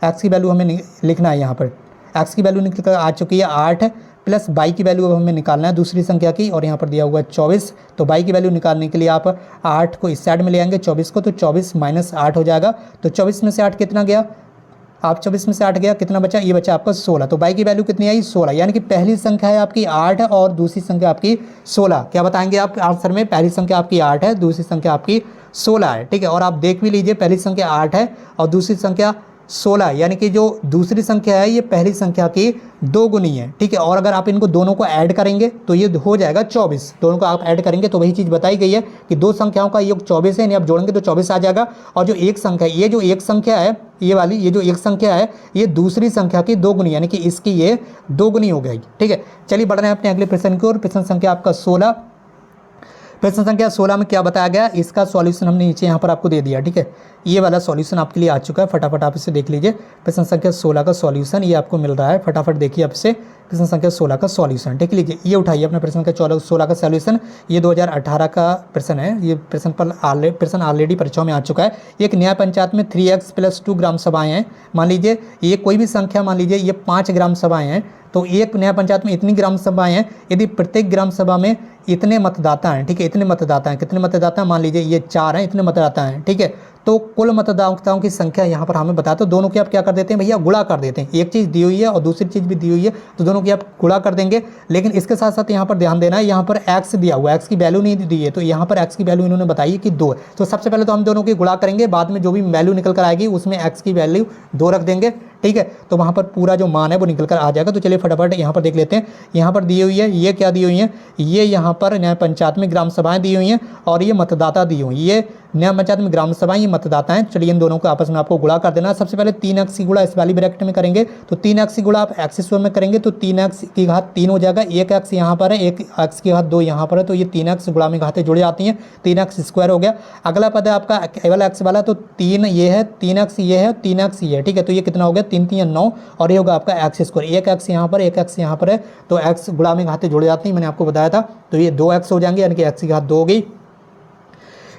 x की वैल्यू हमें लिखना है, यहाँ पर x की वैल्यू निकल कर आ चुकी है 8 प्लस y की वैल्यू अब हमें निकालना है दूसरी संख्या की, और यहाँ पर दिया हुआ है 24। तो y की वैल्यू निकालने के लिए आप 8 को इस साइड में ले आएंगे 24 को, तो 24 माइनस 8 हो जाएगा। तो 24 में से 8 कितना गया, आप 24 में से 8 गया, कितना बचा, ये बचा आपका 16। तो y की वैल्यू कितनी आई 16, यानी कि पहली संख्या है आपकी 8 और दूसरी संख्या आपकी 16। क्या बताएंगे आप आंसर में, पहली संख्या आपकी 8 है, दूसरी संख्या आपकी 16 है, ठीक है। और आप देख भी लीजिए पहली संख्या 8 है और दूसरी संख्या 16, यानी कि जो दूसरी संख्या है ये पहली संख्या की 2 गुनी है, ठीक है। और अगर आप इनको दोनों को ऐड करेंगे तो ये हो जाएगा 24, दोनों को आप ऐड करेंगे तो वही चीज़ बताई गई है कि दो संख्याओं का योग 24 है, यानी आप जोड़ेंगे तो 24 आ जाएगा। और जो एक संख्या, ये जो एक संख्या है, ये वाली, ये जो एक संख्या है ये दूसरी संख्या की 2 गुनी, यानी कि इसकी ये 2 गुनी हो गई, ठीक है। चलिए बढ़ रहे हैं अपने अगले प्रश्न की ओर। प्रश्न संख्या आपका 16, प्रश्न संख्या 16 में क्या बताया गया, इसका सॉल्यूशन हमने नीचे यहाँ पर आपको दे दिया, ठीक है। ये वाला सॉल्यूशन आपके लिए आ चुका है, फटाफट आप इसे देख लीजिए। प्रश्न संख्या 16 का सॉल्यूशन ये आपको मिल रहा है, फटाफट देखिए आप इसे। प्रश्न संख्या 16 का सॉल्यूशन देख लीजिए, ये उठाइए अपने प्रश्न संख्या 16 का सॉल्यूशन। ये 2018 का प्रश्न है, ये प्रश्न ऑलरेडी परीक्षाओं में आ चुका है। एक न्याय पंचायत में 3x + 2 ग्राम सभाएँ हैं। मान लीजिए ये कोई भी संख्या, मान लीजिए ये 5 ग्राम सभाएँ हैं, तो एक न्याय पंचायत में इतनी ग्राम सभाएँ हैं, यदि प्रत्येक ग्राम सभा में इतने मतदाता हैं, ठीक है, इतने मतदाता हैं, कितने मतदाता हैं, मान लीजिए ये 4 हैं, इतने मतदाता हैं, ठीक है। तो कुल मतदाताओं की संख्या यहाँ पर हमें बताते, दोनों की आप क्या कर देते हैं भैया, गुणा कर देते हैं। एक चीज़ दी हुई है और दूसरी चीज़ भी दी हुई है, तो दोनों की आप गुणा कर देंगे। लेकिन इसके साथ साथ यहाँ पर ध्यान देना है, यहाँ पर x दिया हुआ है, x की वैल्यू नहीं दी है, तो यहाँ पर x की वैल्यू इन्होंने बताई है कि 2 है। तो सबसे पहले तो हम दोनों की गुणा करेंगे, बाद में जो भी वैल्यू निकल कर आएगी उसमें x की वैल्यू 2 रख देंगे, ठीक है। तो वहाँ पर पूरा जो मान है वो निकल कर आ जाएगा। तो चलिए फटाफट यहाँ पर देख लेते हैं, यहाँ पर दी हुई है, ये क्या दी हुई है, ये यहाँ पर न्याय पंचायत में ग्राम सभाएँ दी हुई हैं और ये मतदाता दी हुई, ये न्याय पंचायत में ग्राम सभाएँ, ये मतदाता हैं। चलिए इन दोनों को आपस में आपको गुणा कर देना। सबसे पहले 3x की गुणा इस वाली ब्रैकेट में करेंगे, तो 3x की गुणा आप x² में करेंगे तो 3x की घात 3 हो जाएगा। एक x यहाँ पर है, एक x की घात 2 यहाँ पर है, तो ये 3x गुणा में घातें जुड़ जाती हैं, 3x² हो गया। अगला पद है आपका केवल x वाला, तो 3 ये है, 3x ये है, 3x ये है, ठीक है। तो ये कितना हो गया, 3 3 9, और ये होगा आपका x²। एक x यहाँ पर, एक x यहाँ पर है, तो x गुणा में घातें जुड़ जाती हैं, मैंने आपको बताया था। तो ये 2x हो जाएंगे, यानी कि x की घात 2 हो गई।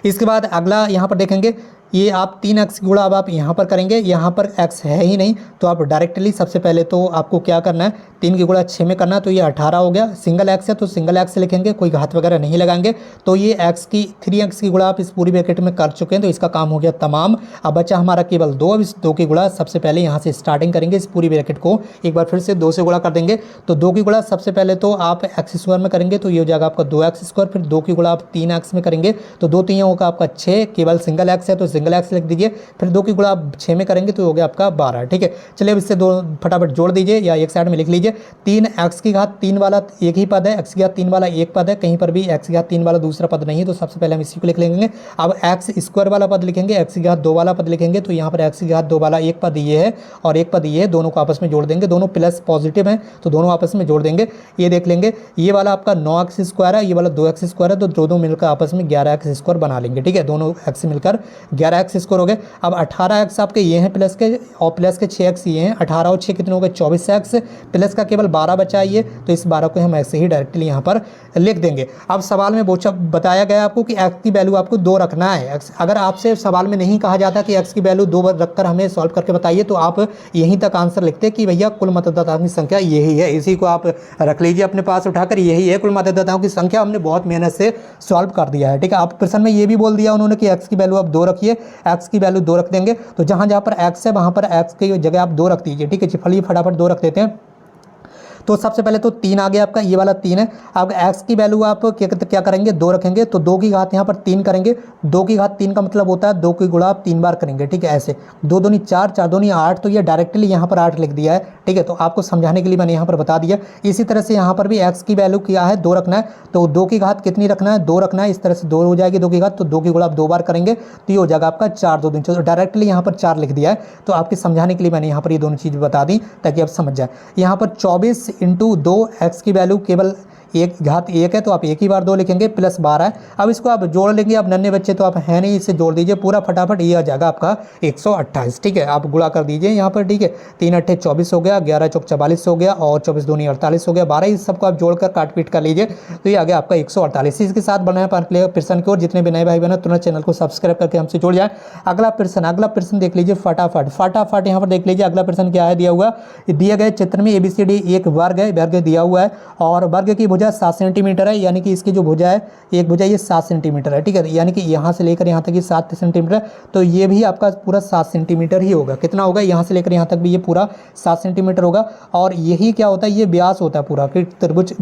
इसके बाद अगला यहाँ पर देखेंगे, ये आप 3x गुणा अब आप यहाँ पर करेंगे, यहाँ पर x है ही नहीं, तो आप डायरेक्टली सबसे पहले तो आपको क्या करना है, 3 की गुणा 6 में करना है, तो ये 18 हो गया। सिंगल x है तो सिंगल x लिखेंगे, कोई घात वगैरह नहीं लगाएंगे। तो ये 3x की गुणा आप इस पूरी ब्रैकेट में कर चुके हैं, तो इसका काम हो गया तमाम। अब बचा हमारा केवल 2, अब इस 2 की गुणा सबसे पहले यहाँ से स्टार्टिंग करेंगे, इस पूरी ब्रैकेट को एक बार फिर से 2 से गुणा कर देंगे। तो 2 की गुणा सबसे पहले तो आप x² में करेंगे, तो ये हो जाएगा आपका 2x²। फिर 2 की गुणा आप 3x में करेंगे, तो 2 3 होगा आपका 6, केवल सिंगल x है तो सिंगल एक्स लिख दीजिए, फिर 2 की गुणा आप 6 में करेंगे तो हो गया आपका 12, ठीक है। चलिए अब इससे दो फटाफट जोड़ दीजिए या एक साइड में लिख लीजिए। 3x3 वाला एक ही पद है, x3 वाला एक पद है, कहीं पर भी x3 वाला दूसरा पद नहीं है, तो सबसे पहले हम इसी को लिख लेंगे। अब x² वाला पद लिखेंगे, x2 वाला पद लिखेंगे, तो यहाँ पर x2 वाला एक पद ये है और एक पद ये है, दोनों को आपस में जोड़ देंगे, दोनों प्लस पॉजिटिव हैं तो दोनों आपस में जोड़ देंगे। ये देख लेंगे, ये वाला आपका 9x² है, ये वाला 2x² है, तो दोनों मिलकर आपस में 11x² बना लेंगे, ठीक है। दोनों x मिलकर 11x² हो गए। अब 18x आपके ये हैं प्लस के, और प्लस के 6x ये हैं, 18 और 6 कितने हो गए 24x, प्लस का केवल 12 बचा है ये, तो इस 12 को हम ऐसे ही डायरेक्टली यहाँ पर लिख देंगे। अब सवाल में बताया गया आपको कि x की वैल्यू आपको 2 रखना है। अगर आपसे सवाल में नहीं कहा जाता कि x की वैल्यू 2 रखकर हमें सॉल्व करके बताइए, तो आप यहीं तक आंसर लिखते कि भैया कुल मतदाताओं की संख्या यही है, इसी को आप रख लीजिए अपने पास उठाकर, यही है कुल मतदाताओं की संख्या। हमने बहुत मेहनत से सॉल्व कर दिया है, ठीक है। आप प्रश्न में ये भी बोल दिया उन्होंने कि x की वैल्यू आप 2 रखिए, x की वैल्यू 2 रख देंगे, तो जहाँ जहाँ पर x है वहाँ पर x की जगह आप 2 रख दीजिए, ठीक है। चलिए फटाफट 2 रख देते हैं। तो सबसे पहले तो 3 आ गया आपका, ये वाला 3 है। अब x की वैल्यू आप क्या करेंगे 2 रखेंगे, तो 2 की घात यहाँ पर 3 करेंगे। 2 की घात 3 का मतलब होता है 2 की गुणा आप 3 बार करेंगे, ठीक है। ऐसे 2 दूनी 4, 4 दूनी 8, तो ये डायरेक्टली यहाँ पर 8 लिख दिया है, ठीक है। तो आपको समझाने के लिए मैंने यहाँ पर बता दिया। इसी तरह से यहाँ पर भी x की वैल्यू क्या है 2 रखना है, तो 2 की घात कितनी रखना है 2 रखना है। इस तरह से 2 हो जाएगी 2 की घात, तो 2 की गुणा आप 2 बार करेंगे तो ये हो जाएगा आपका 4 2 3, तो डायरेक्टली यहाँ पर 4 लिख दिया है। तो आपके समझाने के लिए मैंने यहाँ पर ये दोनों चीज़ बता दी ताकि आप समझ जाए। यहाँ पर 24 × 2 x की वैल्यू केवल एक घात 1 है, तो आप एक ही बार 2 लिखेंगे, प्लस 12 है। अब इसको आप जोड़ लेंगे, आप नन्हे बच्चे तो आप हैं नहीं, इससे जोड़ दीजिए पूरा फटाफट, ये आ जाएगा आपका 128, ठीक है। आप गुणा कर दीजिए यहाँ पर, ठीक है। 3 8 24 हो गया, 11 चौक 44 हो गया, और 24 दूनी 48 हो गया, 12, इस सबको आप जोड़कर काट पीट कर लीजिए, तो ये आ गया आपका 148। इसके साथ बनाया प्रश्न की ओर जितने भी नए भाई बहन तुरंत चैनल को सब्सक्राइब करके हमसे जुड़ जाए। अगला प्रश्न देख लीजिए फटाफट यहाँ पर देख लीजिए। अगला प्रश्न क्या है दिया हुआ, दिए गए चित्र में ABCD एक वर्ग है, वर्ग दिया हुआ है और वर्ग की भुजा 7 सेंटीमीटर है, यानी कि इसकी जो भुजा है एक भुजा ये 7 सेंटीमीटर है, ठीक है। यानी कि यहाँ से लेकर यहाँ तक ये 7 सेंटीमीटर, तो ये भी आपका पूरा 7 सेंटीमीटर ही होगा। कितना होगा यहाँ से लेकर यहाँ तक भी ये पूरा 7 सेंटीमीटर होगा। और यही क्या होता है, ये व्यास होता है पूरा, कि त्रिभुज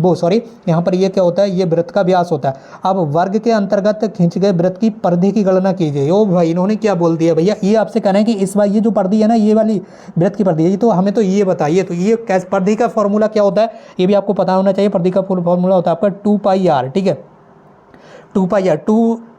यहाँ पर ये क्या होता है, ये वृत्त का व्यास होता है। अब वर्ग के अंतर्गत खींचे गए वृत्त की परिधि की गणना कीजिए। ओ भाई इन्होंने क्या बोल दिया भैया, ये आपसे कहना है कि इस बार ये जो परिधि है ना, ये वाली वृत्त की परिधि है, तो हमें तो ये बताइए, तो ये कैसे परिधि का फॉर्मूला क्या होता है ये भी आपको पता होना चाहिए। परिधि का फॉर्मूला होता है आपका 2πr, ठीक है। 2πr,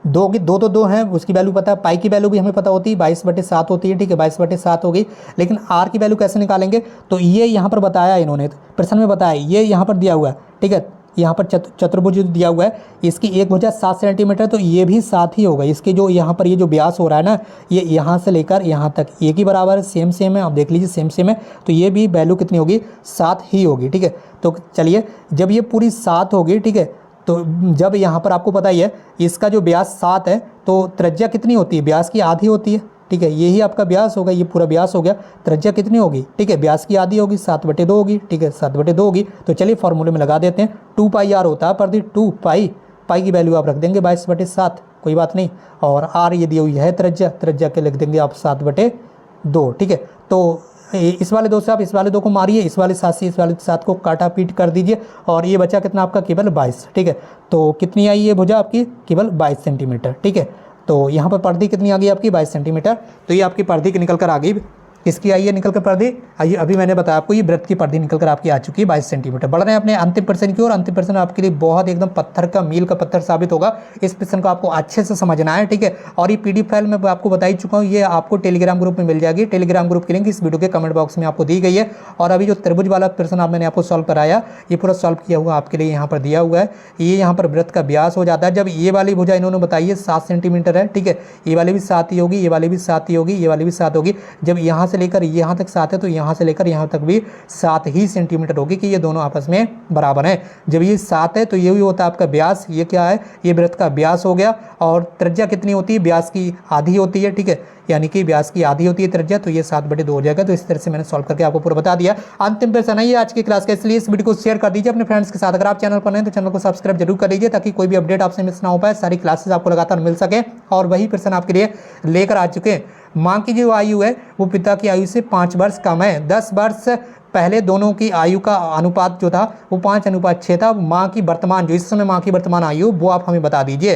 2 तो 2 हैं, उसकी वैल्यू पता है। पाई की वैल्यू भी हमें पता होती है, 22/7 होती है, ठीक है। 22/7 होगी, लेकिन आर की वैल्यू कैसे निकालेंगे, तो ये यहाँ पर बताया इन्होंने, प्रश्न में बताया, ये यहाँ पर दिया हुआ है, ठीक है। यहाँ पर चतुर्भुज दिया हुआ है, इसकी एक भुजा 7 सेंटीमीटर, तो ये भी 7 ही होगा। इसके जो यहाँ पर ये जो व्यास हो रहा है ना, ये यहाँ से लेकर यहाँ तक एक ही बराबर है, सेम है। आप देख लीजिए सेम है, तो ये भी वैल्यू कितनी होगी 7 ही होगी, ठीक है। तो चलिए जब ये पूरी 7 होगी, ठीक है, तो जब यहाँ पर आपको पता ही है इसका जो व्यास 7 है, तो त्रिज्या कितनी होती है, व्यास की आधी होती है, ठीक है। यही आपका व्यास होगा, ये पूरा व्यास हो गया। त्रिज्या कितनी होगी, ठीक है, व्यास की आधी होगी, 7/2 होगी, ठीक है, 7/2 होगी। तो चलिए फॉर्मूले में लगा देते हैं। 2πr होता है परिधि, 2π की वैल्यू आप रख देंगे 22/7, कोई बात नहीं। और r ये दी हुई है त्रिज्या के लिख देंगे आप 7/2, ठीक है। तो इस वाले 2 से आप इस वाले 2 को मारिए, इस वाले 7 से इस वाले 7 को काटा पीट कर दीजिए, और ये बचा कितना आपका केवल 22, ठीक है। तो कितनी आई ये भुजा आपकी, केवल 22 सेंटीमीटर, ठीक है। तो यहाँ पर परिधि कितनी आ गई आपकी 22 सेंटीमीटर, तो ये आपकी परिधि निकल कर आ गई। किसकी आई है निकल कर परिधि, आइए अभी मैंने बताया आपको, ये वृत्त की परिधि निकल कर आपकी आ चुकी है 22 सेंटीमीटर। बढ़ रहे हैं अपने अंतिम प्रश्न की ओर। अंतिम प्रश्न आपके लिए बहुत एकदम पत्थर का मील का पत्थर साबित होगा। इस प्रश्न को आपको अच्छे से समझना है, ठीक है। और ये PDF फाइल मैं आपको बता ही चुका हूँ, ये आपको टेलीग्राम ग्रुप में मिल जाएगी। टेलीग्राम ग्रुप की लिंक इस वीडियो के कमेंट बॉक्स में आपको दी गई है। और अभी जो त्रिभुज वाला प्रश्न मैंने आपको सॉल्व कराया, ये पूरा सॉल्व किया हुआ आपके लिए यहाँ पर दिया हुआ है। ये यहाँ पर वृत्त का व्यास हो जाता है। जब ये वाली भुजा इन्होंने बताई है 7 सेंटीमीटर है, ठीक है, ये वाली भी 7 ही होगी, ये वाली भी 7 ही होगी, ये वाली भी 7 होगी। जब यहाँ से लेकर यहाँ तक 7 है, तो यहाँ से लेकर यहाँ तक भी 7 ही सेंटीमीटर होगी, कि ये दोनों आपस में बराबर हैं। जब ये 7 है, तो ये भी होता है आपका व्यास। ये क्या है, ये वृत्त का व्यास हो गया। और त्रिज्या कितनी होती है, व्यास की आधी होती है, ठीक है, यानी कि व्यास की आधी होती है त्रिज्या, तो ये 7/2 हो जाएगा। तो इस तरह से मैंने सॉल्व करके आपको पूरा बता दिया। अंतिम प्रश्न है ये आज की क्लास का, इसलिए इस वीडियो को शेयर कर दीजिए अपने फ्रेंड्स के साथ। अगर आप चैनल पर नए तो चैनल को सब्सक्राइब जरूर कर लीजिए, ताकि कोई भी अपडेट आपसे मिस ना हो पाए, सारी क्लासेस आपको लगातार मिल सके। और वही प्रश्न आपके लिए लेकर आ चुके हैं। माँ की जो आयु है वो पिता की आयु से 5 वर्ष कम है। 10 वर्ष पहले दोनों की आयु का अनुपात जो था वो 5:6 था। माँ की वर्तमान जो इस समय माँ की वर्तमान आयु वो आप हमें बता दीजिए।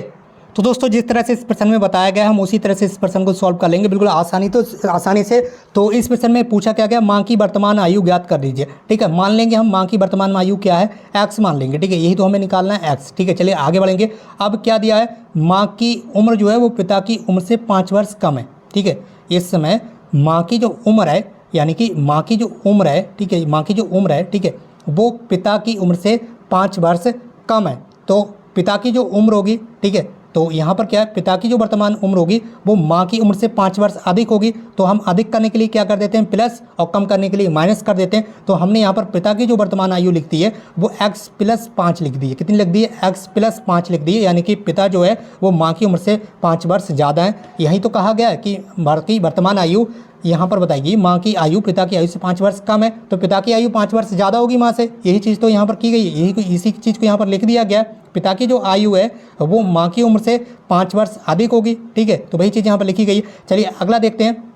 तो दोस्तों जिस तरह से इस प्रश्न में बताया गया हम उसी तरह से इस प्रश्न को सॉल्व कर लेंगे बिल्कुल आसानी से। तो इस प्रश्न में पूछा क्या गया, माँ की वर्तमान आयु ज्ञात कर दीजिए। ठीक है, मान लेंगे हम माँ की वर्तमान आयु क्या है, x मान लेंगे। ठीक है, यही तो हमें निकालना है x। ठीक है, चलिए आगे बढ़ेंगे। अब क्या दिया है, माँ की उम्र जो है वो पिता की उम्र से 5 वर्ष कम है। ठीक है, इस समय माँ की जो उम्र है, यानी कि माँ की जो उम्र है, ठीक है, माँ की जो उम्र है, ठीक है, वो पिता की उम्र से 5 वर्ष कम है। तो पिता की जो उम्र होगी, ठीक है, तो यहाँ पर क्या है, पिता की जो वर्तमान उम्र होगी वो माँ की उम्र से 5 वर्ष अधिक होगी। तो हम अधिक करने के लिए क्या कर देते हैं, प्लस, और कम करने के लिए माइनस कर देते हैं। तो हमने यहाँ पर पिता की जो वर्तमान आयु लिख दी है वो x + 5 लिख दी है। कितनी लिख दी है, x + 5 लिख दी है, यानी कि पिता जो है वो माँ की उम्र से 5 वर्ष ज़्यादा है। यही तो कहा गया है कि माँ की वर्तमान आयु यहाँ पर बताएगी, माँ की आयु पिता की आयु से 5 वर्ष कम है, तो पिता की आयु 5 वर्ष ज़्यादा होगी माँ से। यही चीज़ तो यहाँ पर की गई है, इसी चीज़ को यहाँ पर लिख दिया गया है। पिता की जो आयु है वो माँ की उम्र से 5 वर्ष अधिक होगी। ठीक है, तो वही चीज़ यहाँ पर लिखी गई है। चलिए अगला देखते हैं।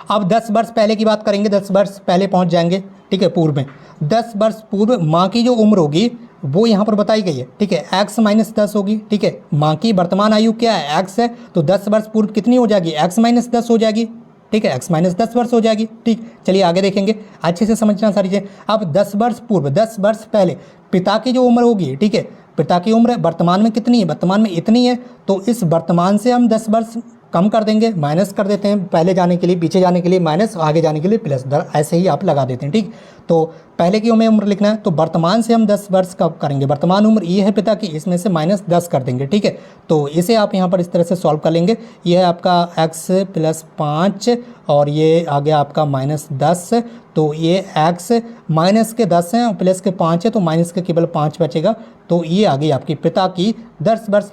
अब 10 वर्ष पहले की बात करेंगे, 10 वर्ष पहले पहुँच जाएंगे। ठीक है, पूर्व में 10 वर्ष पूर्व माँ की जो उम्र होगी वो यहाँ पर बताई गई है। ठीक है, x - 10 होगी। ठीक है, माँ की वर्तमान आयु क्या है, x है, तो 10 वर्ष पूर्व कितनी हो जाएगी, x - 10 हो जाएगी। ठीक है, x - 10 वर्ष हो जाएगी। ठीक, चलिए आगे देखेंगे, अच्छे से समझना सारी चीज़ें। अब 10 वर्ष पूर्व, 10 वर्ष पहले पिता की जो उम्र होगी, ठीक है, पिता की उम्र वर्तमान में कितनी है, वर्तमान में इतनी है, तो इस वर्तमान से हम 10 वर्ष कम कर देंगे, माइनस कर देते हैं। पहले जाने के लिए, पीछे जाने के लिए माइनस, आगे जाने के लिए प्लस, ऐसे ही आप लगा देते हैं। ठीक, तो पहले की उम्र लिखना है, तो वर्तमान से हम 10 वर्ष कम करेंगे। वर्तमान उम्र ये है पिता की, इसमें से -10 कर देंगे। ठीक है, तो इसे आप यहाँ पर इस तरह से सॉल्व कर लेंगे। ये है आपका x + 5 और ये आ गया आपका -10। तो ये x माइनस के 10 हैं और प्लस के 5 है, तो माइनस के केवल 5 बचेगा। तो ये आ गई आपकी पिता की 10 वर्ष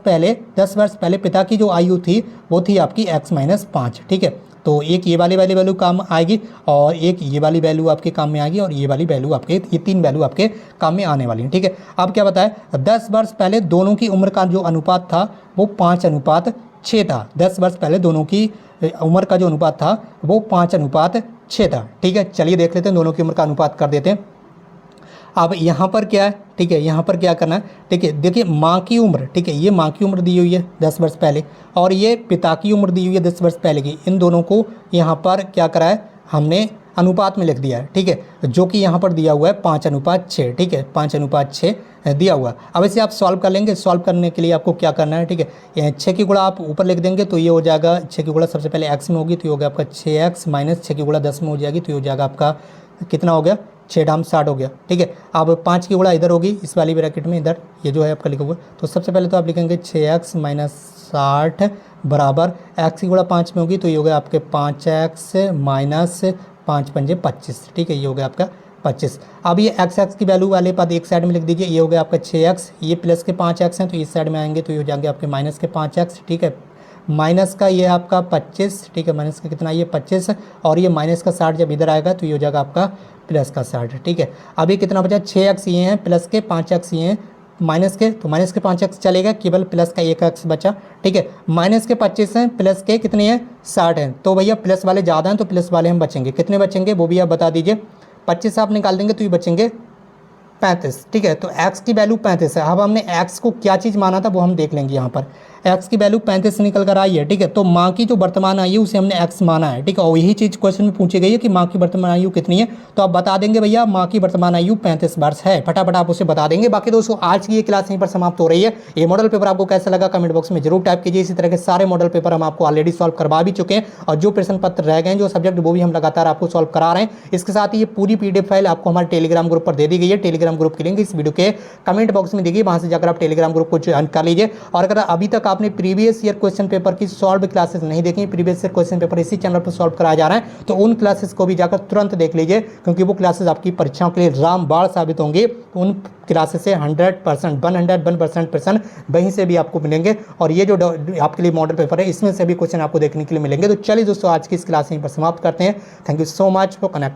पहले पिता की जो आयु थी वो थी आपकी x - 5। ठीक है, तो एक ये वाली वैल्यू काम आएगी और एक ये वाली वैल्यू आपके काम में आएगी और ये वाली वैल्यू आपके, ये 3 वैल्यू आपके काम में आने वाली है। ठीक है, अब क्या बताया, 10 वर्ष पहले दोनों की उम्र का जो अनुपात था वो 5:6 था। 10 वर्ष पहले दोनों की उम्र का जो अनुपात था वो 5:6 था। ठीक है, चलिए देख लेते हैं, दोनों की उम्र का अनुपात कर देते हैं। अब यहाँ पर क्या है, ठीक है, यहाँ पर क्या करना है, ठीक है, देखिए माँ की उम्र, ठीक है, ये माँ की उम्र दी हुई है 10 वर्ष पहले और ये पिता की उम्र दी हुई है 10 वर्ष पहले की। इन दोनों को यहाँ पर क्या करा है, हमने अनुपात में लिख दिया है। ठीक है, जो कि यहाँ पर दिया हुआ है 5:6। ठीक है, 5:6 दिया हुआ। अब इसे आप सॉल्व कर लेंगे। सॉल्व करने के लिए आपको क्या करना है, ठीक है, 6 की गुणा आप ऊपर लिख देंगे तो ये हो जाएगा, 6 की गुणा सबसे पहले x में होगी तो ये हो गया आपका 6x - 6 की गुणा 10 में हो जाएगी तो ये हो जाएगा आपका कितना हो गया, 6 × 60 हो गया। ठीक है, अब 5 की गुणा इधर होगी, इस वाली ब्रैकेट में, इधर ये जो है आपका लिखा हुआ। तो सबसे पहले तो आप लिखेंगे 6x - 60 बराबर x की गुणा 5 में होगी तो ये हो गया आपके 5x - 5 × 5 = 25। ठीक है, ये हो गया आपका 25। अब ये x की वैल्यू वाले पद एक साइड में लिख दीजिए। ये हो गया आपका 6x, ये प्लस के 5x हैं तो इस साइड में आएंगे तो ये हो जाएंगे आपके माइनस के 5x। ठीक है, माइनस का ये आपका 25। ठीक है, माइनस का कितना, ये 25 और ये माइनस का 60 जब इधर आएगा तो ये हो जाएगा आपका प्लस का 60। ठीक है, अब ये कितना बचा, 6x ये हैं, प्लस के 5x ये हैं, माइनस के, तो माइनस के 5x चलेगा, केवल प्लस का 1x बचा। ठीक है, माइनस के 25 हैं, प्लस के कितने हैं, 60 हैं, तो भैया प्लस वाले ज़्यादा हैं तो प्लस वाले हम बचेंगे। कितने बचेंगे वो भी आप बता दीजिए। 25 आप निकाल देंगे तो ये बचेंगे 35। ठीक है, तो x की वैल्यू 35 है। अब हमने x को क्या चीज़ माना था वो हम देख लेंगे। यहाँ पर x की वैल्यू 35 निकल कर आई है। ठीक है, तो माँ की जो वर्तमान आयु उसे हमने x माना है। ठीक है, और यही चीज़ क्वेश्चन में पूछी गई है कि माँ की वर्तमान आयु कितनी है, तो आप बता देंगे भैया माँ की वर्तमान आयु 35 वर्ष है। फटाफट आप उसे बता देंगे। बाकी दोस्तों आज की ये क्लास यहीं पर समाप्त हो रही है। ये मॉडल पेपर आपको कैसा लगा कमेंट बॉक्स में जरूर टाइप कीजिए। इसी तरह के सारे मॉडल पेपर हम आपको ऑलरेडी सॉल्व करवा भी चुके हैं और जो प्रश्न पत्र रह गए हैं, जो सब्जेक्ट, वो भी हम लगातार आपको सॉल्व करा रहे हैं। इसके साथ ही ये पूरी PDF फाइल आपको हमारे टेलीग्राम ग्रुप पर दे दी गई है। टेलीग्राम ग्रुप की लिंक इस वीडियो के कमेंट बॉक्स में देखिए, वहां से जाकर आप टेलीग्राम ग्रुप को ज्वाइन कर लीजिए। और अगर अभी तक आपने प्रीवियस ईयर क्वेश्चन पेपर की सॉल्व क्लासेस नहीं देखी, प्रीवियस ईयर क्वेश्चन पेपर इसी चैनल पर सॉल्व कराया जा रहा है, तो उन क्लासेस को भी जाकर तुरंत देख लीजिए, क्योंकि वो क्लासेस आपकी परीक्षाओं के लिए रामबाण साबित होंगी। उन क्लासेस से 100% 101% वहीं से भी आपको मिलेंगे और ये जो आपके लिए मॉडल पेपर है इसमें से भी क्वेश्चन आपको देखने के लिए मिलेंगे। तो चलिए दोस्तों आज की इस क्लास यहीं पर समाप्त करते हैं। Thank you so much for connect.